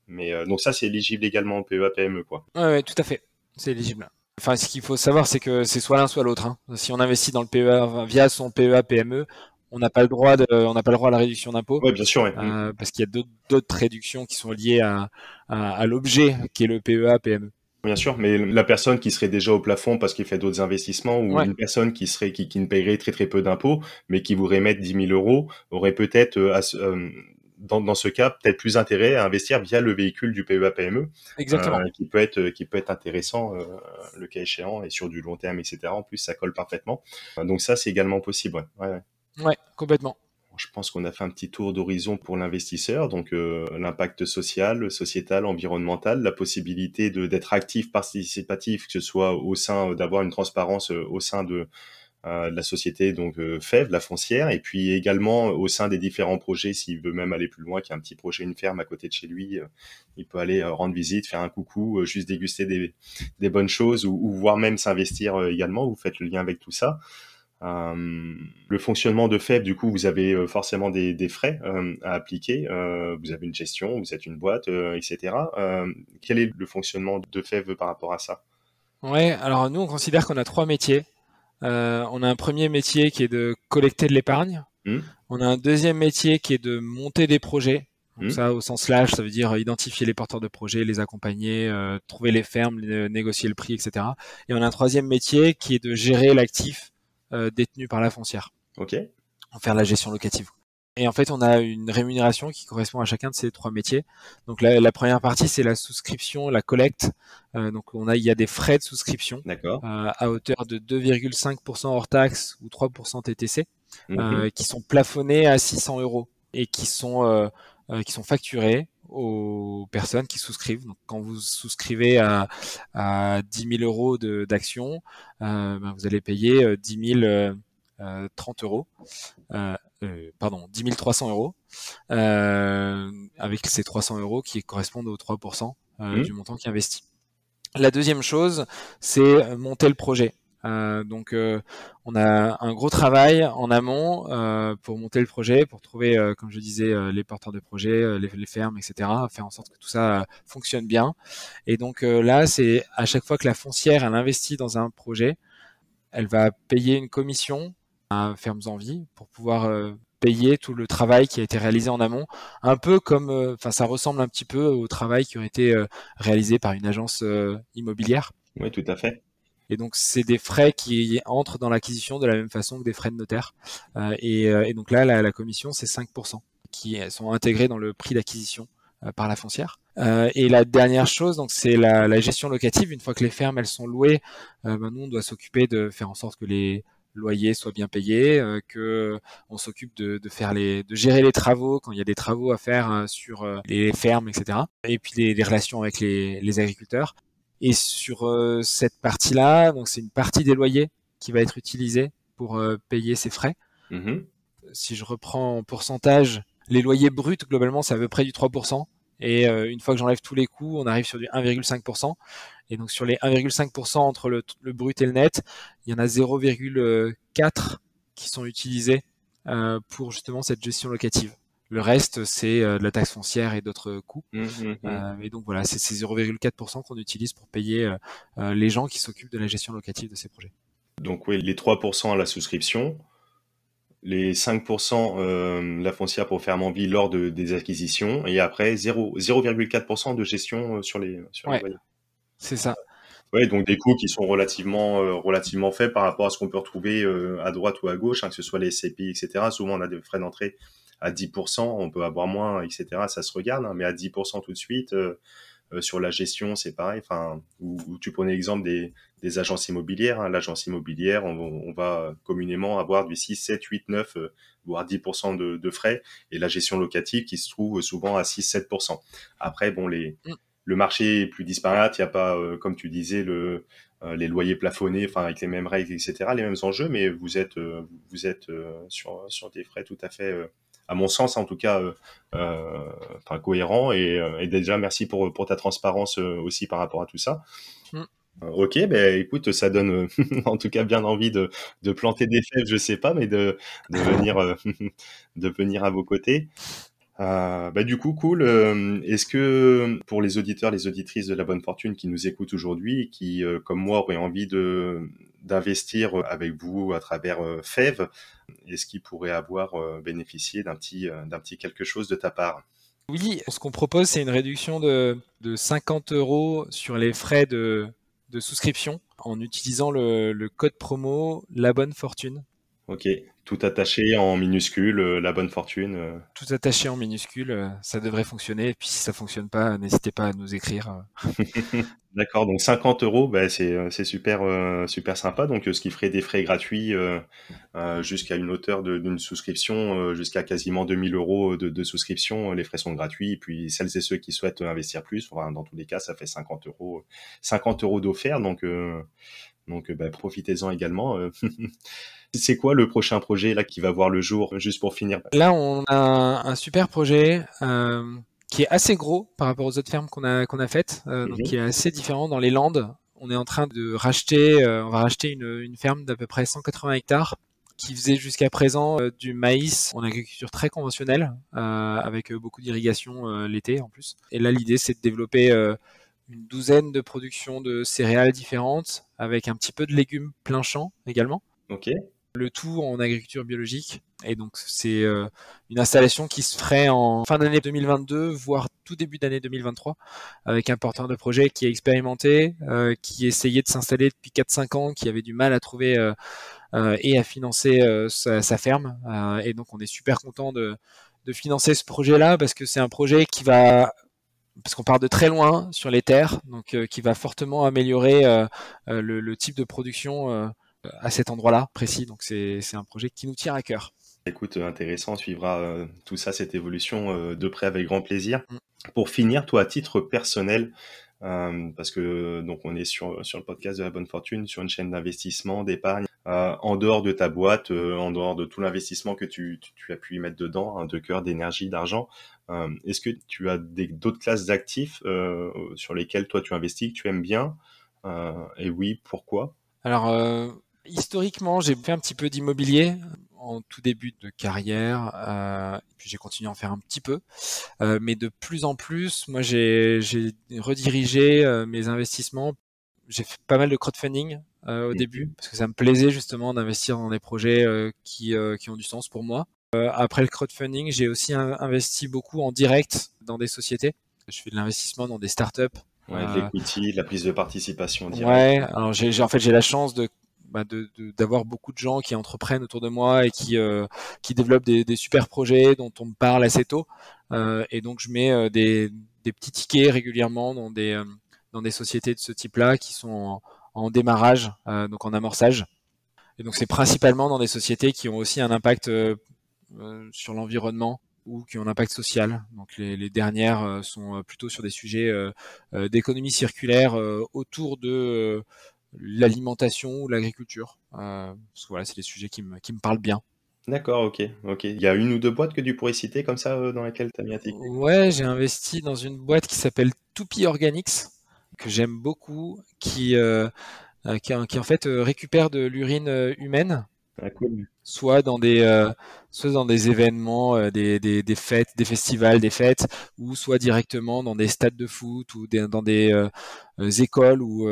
Mais donc ça, c'est éligible également au PEA PME, quoi. Ouais, tout à fait. C'est éligible. Enfin, ce qu'il faut savoir, c'est que c'est soit l'un soit l'autre, hein. Si on investit dans le PEA via son PEA PME, on n'a pas le droit à la réduction d'impôt. Ouais, bien sûr, ouais. Parce qu'il y a d'autres réductions qui sont liées à l'objet qui est le PEA PME. Bien sûr, mais la personne qui serait déjà au plafond parce qu'il fait d'autres investissements ou une personne qui ne paierait très très peu d'impôts, mais qui voudrait mettre 10 000 euros, aurait peut-être, dans ce cas, peut-être plus intérêt à investir via le véhicule du PEA PME, Exactement. qui peut être intéressant le cas échéant et sur du long terme, etc. En plus, ça colle parfaitement. Donc ça, c'est également possible. Ouais, complètement. Je pense qu'on a fait un petit tour d'horizon pour l'investisseur, donc l'impact social, sociétal, environnemental, la possibilité d'être actif, participatif, que ce soit d'avoir une transparence au sein de la société, donc FEV, la foncière, et puis également au sein des différents projets, s'il veut même aller plus loin, qu'il y a un petit projet, une ferme à côté de chez lui, il peut aller rendre visite, faire un coucou, juste déguster des bonnes choses ou voire même s'investir également. Vous faites le lien avec tout ça. Le fonctionnement de FEV, du coup, vous avez forcément des frais à appliquer. Vous avez une gestion, vous êtes une boîte, etc. Quel est le fonctionnement de FEV par rapport à ça? Ouais, alors nous, on considère qu'on a 3 métiers. On a un premier métier qui est de collecter de l'épargne. On a un deuxième métier qui est de monter des projets. Donc ça, au sens large, ça veut dire identifier les porteurs de projets, les accompagner, trouver les fermes, négocier le prix, etc. Et on a un troisième métier qui est de gérer l'actif détenu par la foncière. Ok. Faire la gestion locative. Et en fait, on a une rémunération qui correspond à chacun de ces 3 métiers. Donc la première partie, c'est la souscription, la collecte. Donc il y a des frais de souscription à hauteur de 2,5% hors taxe ou 3% TTC, qui sont plafonnés à 600 euros et qui sont facturés aux personnes qui souscrivent. Donc quand vous souscrivez à 10 000 euros d'actions, vous allez payer 10 030 euros. 10 300 euros, avec ces 300 euros qui correspondent aux 3% du montant qui est investi. La deuxième chose, c'est monter le projet. Donc on a un gros travail en amont pour monter le projet, pour trouver, comme je disais, les porteurs de projet, les fermes, etc., faire en sorte que tout ça fonctionne bien. Et donc là, c'est à chaque fois que la foncière elle investit dans un projet, elle va payer une commission à Fermes en Vie pour pouvoir payer tout le travail qui a été réalisé en amont, un peu comme, ça ressemble un petit peu au travail qui aurait été réalisé par une agence immobilière. Oui, tout à fait. Et donc c'est des frais qui entrent dans l'acquisition de la même façon que des frais de notaire. Et donc là, la commission, c'est 5% qui sont intégrés dans le prix d'acquisition par la foncière. Et la dernière chose, donc c'est la gestion locative. Une fois que les fermes elles sont louées, nous on doit s'occuper de faire en sorte que les loyers soient bien payés, que on s'occupe de gérer les travaux quand il y a des travaux à faire sur les fermes, etc. Et puis les relations avec les agriculteurs. Et sur cette partie-là, donc c'est une partie des loyers qui va être utilisée pour payer ces frais. Mhm. Si je reprends en pourcentage, les loyers bruts, globalement, c'est à peu près du 3%. Et une fois que j'enlève tous les coûts, on arrive sur du 1,5%. Et donc sur les 1,5% entre le brut et le net, il y en a 0,4 qui sont utilisés pour justement cette gestion locative. Le reste, c'est de la taxe foncière et d'autres coûts. Et donc voilà, c'est ces 0,4% qu'on utilise pour payer les gens qui s'occupent de la gestion locative de ces projets. Donc oui, les 3% à la souscription, les 5% la foncière pour faire en vie lors des acquisitions, et après 0,4% de gestion sur les Ouais, loyers. c'est ça. Ouais, donc des coûts qui sont relativement faibles par rapport à ce qu'on peut retrouver à droite ou à gauche, hein, que ce soit les SCPI, etc. Souvent, on a des frais d'entrée à 10%, on peut avoir moins, etc. Ça se regarde, hein, mais à 10% tout de suite, sur la gestion, c'est pareil. Enfin, où tu prenais l'exemple des agences immobilières. Hein. L'agence immobilière, on va communément avoir du 6, 7, 8, 9, voire 10% de frais, et la gestion locative qui se trouve souvent à 6, 7%. Après, bon, Mm. le marché est plus disparate. Il n'y a pas, comme tu disais, les loyers plafonnés, enfin avec les mêmes règles, etc., les mêmes enjeux, mais vous êtes sur des frais tout à fait, à mon sens en tout cas, enfin cohérents. Et déjà merci pour ta transparence aussi par rapport à tout ça. Mm. Ok, ben écoute, ça donne en tout cas bien envie de planter des fèves, je sais pas, mais de venir de venir à vos côtés. Bah du coup, cool. Est-ce que pour les auditeurs, les auditrices de La Bonne Fortune qui nous écoutent aujourd'hui, et qui, comme moi, auraient envie d'investir avec vous à travers Fève, est-ce qu'ils pourraient avoir bénéficié d'un petit quelque chose de ta part? Oui, ce qu'on propose, c'est une réduction de 50 euros sur les frais de souscription en utilisant le code promo La Bonne Fortune. Ok, tout attaché en minuscule, La Bonne Fortune. Tout attaché en minuscule, ça devrait fonctionner. Et puis si ça fonctionne pas, n'hésitez pas à nous écrire. D'accord, donc 50 euros, bah, c'est super, super sympa. Donc, ce qui ferait des frais gratuits jusqu'à une hauteur d'une souscription, jusqu'à quasiment 2000 euros de souscription. Les frais sont gratuits. Et puis, celles et ceux qui souhaitent investir plus, enfin, dans tous les cas, ça fait 50 euros d'offert. Donc, bah, profitez-en également. C'est quoi le prochain projet là qui va voir le jour, juste pour finir? Là, on a un super projet qui est assez gros par rapport aux autres fermes qu'on a faites, donc qui Mhm. est assez différent dans les Landes. On est en train de racheter, on va racheter une ferme d'à peu près 180 hectares qui faisait jusqu'à présent du maïs en agriculture très conventionnelle, avec beaucoup d'irrigation l'été en plus. Et là, l'idée, c'est de développer une douzaine de productions de céréales différentes, avec un petit peu de légumes plein champ également. Ok. Le tout en agriculture biologique. Et donc, c'est une installation qui se ferait en fin d'année 2022, voire tout début d'année 2023, avec un porteur de projet qui est expérimenté, qui essayait de s'installer depuis 4-5 ans, qui avait du mal à trouver et à financer sa ferme. Et donc, on est super content de financer ce projet-là parce que c'est un projet qui va, parce qu'on part de très loin sur les terres, donc qui va fortement améliorer le type de production à cet endroit-là précis. Donc c'est un projet qui nous tient à cœur. Écoute, intéressant, on suivra tout ça, cette évolution de près avec grand plaisir. Mm. Pour finir, toi, à titre personnel, parce que donc on est sur le podcast de La Bonne Fortune, sur une chaîne d'investissement, d'épargne, en dehors de ta boîte, en dehors de tout l'investissement que tu as pu y mettre dedans, hein, de cœur, d'énergie, d'argent, est-ce que tu as d'autres classes d'actifs sur lesquelles toi tu investis, que tu aimes bien? Et oui, pourquoi? Alors historiquement, j'ai fait un petit peu d'immobilier en tout début de carrière, puis j'ai continué à en faire un petit peu, mais de plus en plus, moi j'ai redirigé mes investissements. J'ai fait pas mal de crowdfunding au début Mhm. parce que ça me plaisait justement d'investir dans des projets qui ont du sens pour moi. Après le crowdfunding, j'ai aussi investi beaucoup en direct dans des sociétés. Je fais de l'investissement dans des startups. Ouais, de Euh, l'equity, de la prise de participation directe. ouais, alors en fait j'ai la chance d'avoir beaucoup de gens qui entreprennent autour de moi et qui développent des super projets dont on me parle assez tôt. Et donc je mets des petits tickets régulièrement dans des sociétés de ce type-là qui sont en démarrage, donc en amorçage. Et donc c'est principalement dans des sociétés qui ont aussi un impact sur l'environnement ou qui ont un impact social. Donc les dernières sont plutôt sur des sujets d'économie circulaire autour de l'alimentation ou l'agriculture. Parce que voilà, c'est des sujets qui me parlent bien. D'accord, ok, ok. Il y a une ou deux boîtes que tu pourrais citer comme ça dans lesquelles tu as mis un ticket? Ouais, j'ai investi dans une boîte qui s'appelle Toupie Organics, que j'aime beaucoup, qui en fait récupère de l'urine humaine, Ah, cool. soit dans soit dans des événements, des fêtes, des festivals, des fêtes, ou soit directement dans des stades de foot ou dans des écoles ou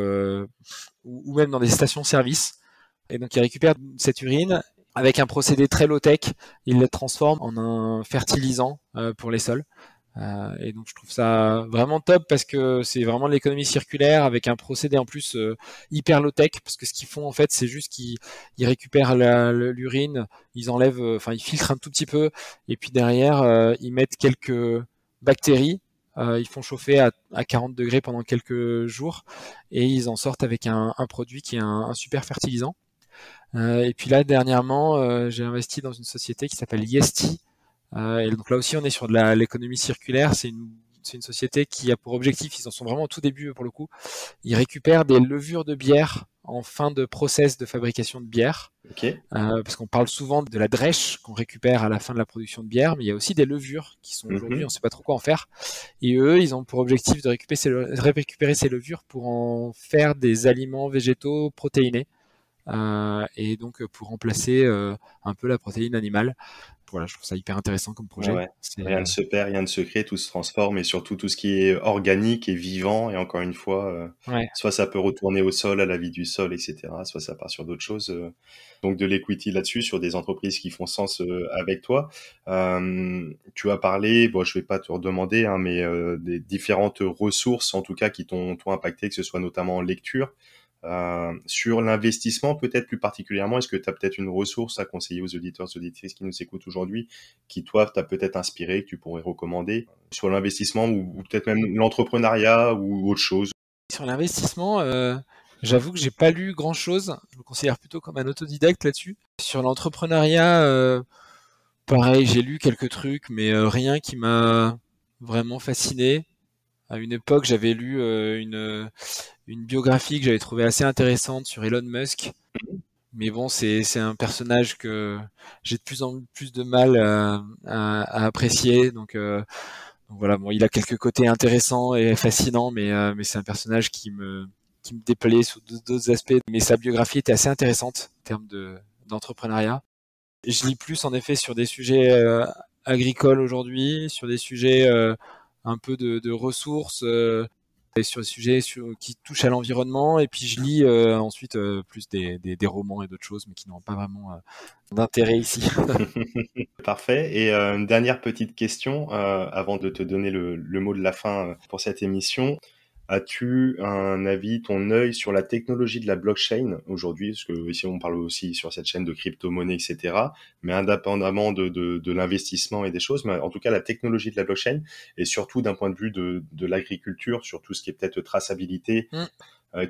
même dans des stations-service. Et donc, il récupère cette urine avec un procédé très low-tech. Il la transforme en un fertilisant pour les sols. Et donc je trouve ça vraiment top parce que c'est vraiment de l'économie circulaire avec un procédé en plus hyper low tech parce que ce qu'ils font en fait c'est juste qu'ils récupèrent l'urine, ils enlèvent, enfin ils filtrent un tout petit peu et puis derrière ils mettent quelques bactéries, ils font chauffer à 40 degrés pendant quelques jours et ils en sortent avec un produit qui est un super fertilisant. Et puis là dernièrement j'ai investi dans une société qui s'appelle Yesti, et donc là aussi, on est sur de l'économie circulaire. C'est une société qui a pour objectif, ils en sont vraiment au tout début pour le coup, ils récupèrent des levures de bière en fin de process de fabrication de bière. Ok. Parce qu'on parle souvent de la drèche qu'on récupère à la fin de la production de bière, mais il y a aussi des levures qui sont aujourd'hui, on Mhm. ne sait pas trop quoi en faire. Et eux, ils ont pour objectif de récupérer ces levures pour en faire des aliments végétaux protéinés. Et donc pour remplacer un peu la protéine animale. Voilà, je trouve ça hyper intéressant comme Ouais, projet. ouais. Rien ne se perd, rien ne se crée, tout se transforme et surtout tout ce qui est organique et vivant. Et encore une fois, Ouais, soit ça peut retourner au sol, à la vie du sol, etc. Soit ça part sur d'autres choses. Donc de l'equity là-dessus, sur des entreprises qui font sens avec toi. Tu as parlé, bon, je vais pas te redemander, hein, mais des différentes ressources, en tout cas, qui t'ont impacté, que ce soit notamment en lecture. Sur l'investissement, peut-être plus particulièrement, est-ce que tu as peut-être une ressource à conseiller aux auditeurs, aux auditrices qui nous écoutent aujourd'hui, qui toi t'a peut-être inspiré, que tu pourrais recommander sur l'investissement ou peut-être même l'entrepreneuriat ou autre chose? sur l'investissement, j'avoue que j'ai pas lu grand-chose. Je me considère plutôt comme un autodidacte là-dessus. Sur l'entrepreneuriat, pareil, j'ai lu quelques trucs, mais rien qui m'a vraiment fasciné. À une époque, j'avais lu une biographie que j'avais trouvée assez intéressante sur Elon Musk. Mais bon, c'est un personnage que j'ai de plus en plus de mal à apprécier. Donc voilà, bon, il a quelques côtés intéressants et fascinants, mais c'est un personnage qui me déplaît sous d'autres aspects. Mais sa biographie était assez intéressante en termes d'entrepreneuriat. Je lis plus en effet sur des sujets agricoles aujourd'hui, sur des sujets un peu de ressources, et sur des sujets qui touchent à l'environnement. Et puis je lis ensuite plus des romans et d'autres choses, mais qui n'ont pas vraiment d'intérêt ici. Parfait. Et une dernière petite question avant de te donner le mot de la fin pour cette émission. As-tu un avis, ton œil sur la technologie de la blockchain aujourd'hui? Parce que ici on parle aussi sur cette chaîne de crypto-monnaie, etc. Mais indépendamment de l'investissement et des choses, mais en tout cas la technologie de la blockchain et surtout d'un point de vue de l'agriculture, sur tout ce qui est peut-être traçabilité. Mm.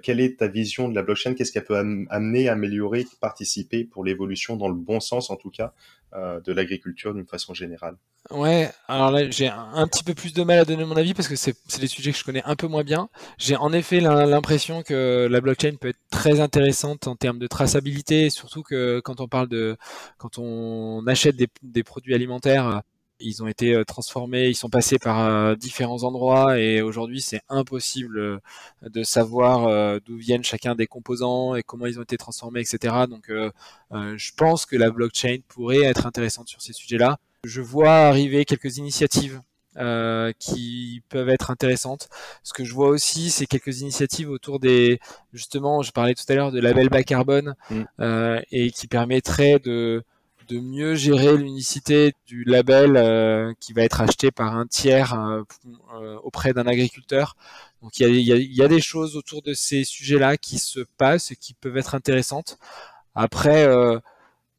Quelle est ta vision de la blockchain? Qu'est-ce qu'elle peut amener, améliorer, participer pour l'évolution dans le bon sens en tout cas de l'agriculture d'une façon générale? Ouais, alors là j'ai un petit peu plus de mal à donner mon avis parce que c'est des sujets que je connais un peu moins bien. J'ai en effet l'impression que la blockchain peut être très intéressante en termes de traçabilité, surtout que quand on achète des produits alimentaires, ils ont été transformés, ils sont passés par différents endroits et aujourd'hui c'est impossible de savoir d'où viennent chacun des composants et comment ils ont été transformés, etc. Donc je pense que la blockchain pourrait être intéressante sur ces sujets-là. Je vois arriver quelques initiatives qui peuvent être intéressantes. Ce que je vois aussi, c'est quelques initiatives autour justement, je parlais tout à l'heure de label bas carbone, Mm. et qui permettraient de mieux gérer l'unicité du label qui va être acheté par un tiers auprès d'un agriculteur. Donc il y a des choses autour de ces sujets-là qui se passent et qui peuvent être intéressantes. Après,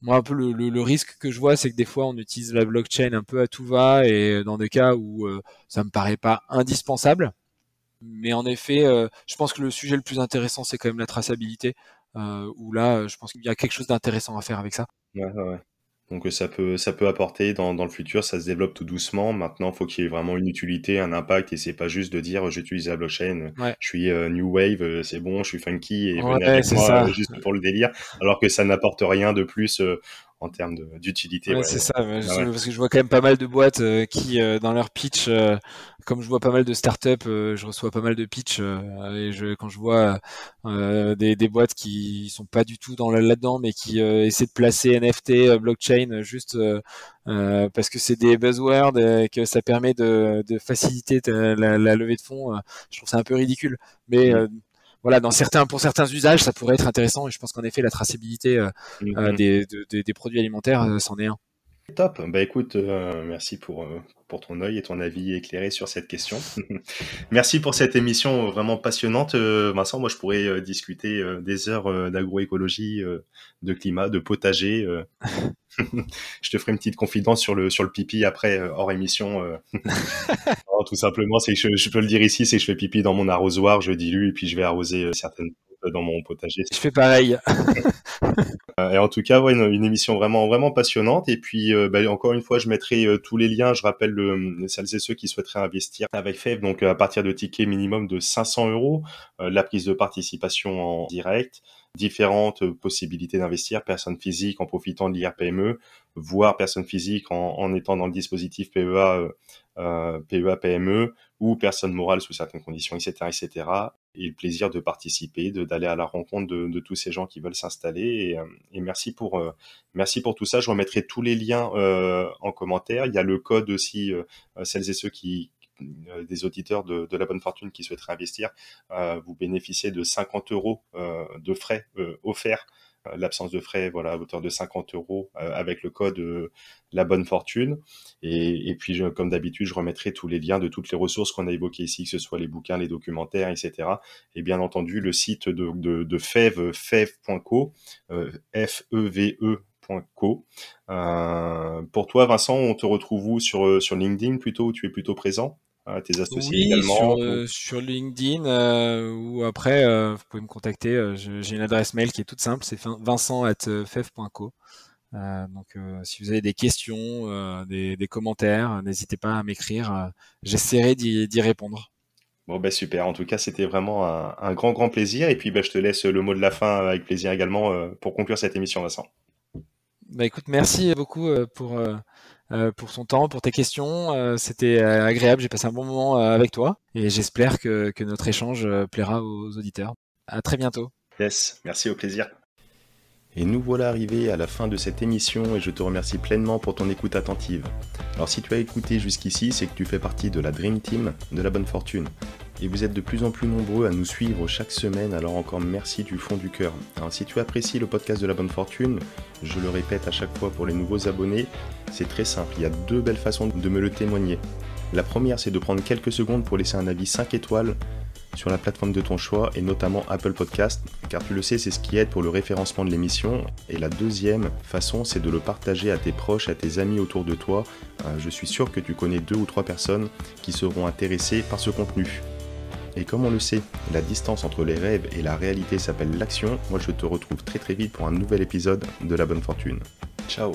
moi, un peu le risque que je vois, c'est que des fois, on utilise la blockchain un peu à tout va et dans des cas où ça me paraît pas indispensable. Mais en effet, je pense que le sujet le plus intéressant, c'est quand même la traçabilité, où là, je pense qu'il y a quelque chose d'intéressant à faire avec ça. Ouais, ouais, ouais. Donc ça peut apporter dans le futur, ça se développe tout doucement. Maintenant, faut qu'il y ait vraiment une utilité, un impact, et c'est pas juste de dire j'utilise la blockchain, Ouais, je suis New Wave, c'est bon, je suis funky et venez ouais, avec c'est moi ça. juste pour le délire, alors que ça n'apporte rien de plus en termes d'utilité. Ouais, Ouais, c'est ça. bah ouais. Parce que je vois quand même pas mal de boîtes qui, dans leur pitch, comme je vois pas mal de startups, je reçois pas mal de pitch et quand je vois des boîtes qui sont pas du tout là-dedans, mais qui essaient de placer NFT, blockchain, juste parce que c'est des buzzwords et que ça permet de faciliter la levée de fonds, je trouve ça un peu ridicule. Mais Mm. voilà, pour certains usages, ça pourrait être intéressant. Et je pense qu'en effet, la traçabilité Mhm. des produits alimentaires, c'en est un. Top. Bah écoute, merci pour ton œil et ton avis éclairé sur cette question. Merci pour cette émission vraiment passionnante, Vincent. Moi, je pourrais discuter des heures d'agroécologie, de climat, de potager. Je te ferai une petite confidence sur le pipi après, hors émission. Non, tout simplement, c'est que je peux le dire ici, c'est que je fais pipi dans mon arrosoir, je dilue et puis je vais arroser certaines plantes dans mon potager. Je fais pareil. Et en tout cas, ouais, une émission vraiment, vraiment passionnante. Et puis, bah, encore une fois, je mettrai tous les liens. Je rappelle celles et ceux qui souhaiteraient investir avec Fève, donc à partir de tickets minimum de 500 euros, la prise de participation en direct, différentes possibilités d'investir, personnes physiques en profitant de l'IRPME, voire personnes physiques en étant dans le dispositif PEA PME, ou personnes morales sous certaines conditions, etc., etc. Et le plaisir de participer, d'aller à la rencontre de tous ces gens qui veulent s'installer. Et merci pour tout ça. Je remettrai tous les liens en commentaire. Il y a le code aussi, celles et ceux des auditeurs de la bonne fortune qui souhaiteraient investir, vous bénéficiez de 50 euros de frais offerts. L'absence de frais, voilà, à hauteur de 50 euros avec le code La Bonne Fortune. Et puis, comme d'habitude, je remettrai tous les liens de toutes les ressources qu'on a évoquées ici, que ce soit les bouquins, les documentaires, etc. Et bien entendu, le site de Fève, fève.co, feve.co. Pour toi, Vincent, on te retrouve où sur LinkedIn plutôt, où tu es plutôt présent? Tes associés Oui, également? sur LinkedIn ou après, vous pouvez me contacter. J'ai une adresse mail qui est toute simple, c'est vincent@fef.co. Donc, si vous avez des questions, des commentaires, n'hésitez pas à m'écrire. J'essaierai d'y répondre. Bon, bah super. En tout cas, c'était vraiment un grand, grand plaisir. Et puis, bah, je te laisse le mot de la fin avec plaisir également pour conclure cette émission, Vincent. Bah écoute, merci beaucoup pour ton temps, pour tes questions. C'était agréable, j'ai passé un bon moment avec toi et j'espère que notre échange plaira aux auditeurs. À très bientôt. Yes, merci, au plaisir. Et nous voilà arrivés à la fin de cette émission et je te remercie pleinement pour ton écoute attentive. Alors si tu as écouté jusqu'ici, c'est que tu fais partie de la Dream Team de la Bonne Fortune. Et vous êtes de plus en plus nombreux à nous suivre chaque semaine, alors encore merci du fond du cœur. Alors si tu apprécies le podcast de la Bonne Fortune, je le répète à chaque fois pour les nouveaux abonnés, c'est très simple, il y a 2 belles façons de me le témoigner. La première, c'est de prendre quelques secondes pour laisser un avis 5 étoiles sur la plateforme de ton choix et notamment Apple Podcast, car tu le sais, c'est ce qui aide pour le référencement de l'émission. Et la deuxième façon, c'est de le partager à tes proches, à tes amis autour de toi. Je suis sûr que tu connais 2 ou 3 personnes qui seront intéressées par ce contenu. Et comme on le sait, la distance entre les rêves et la réalité s'appelle l'action. Moi, je te retrouve très très vite pour un nouvel épisode de La Bonne Fortune. Ciao!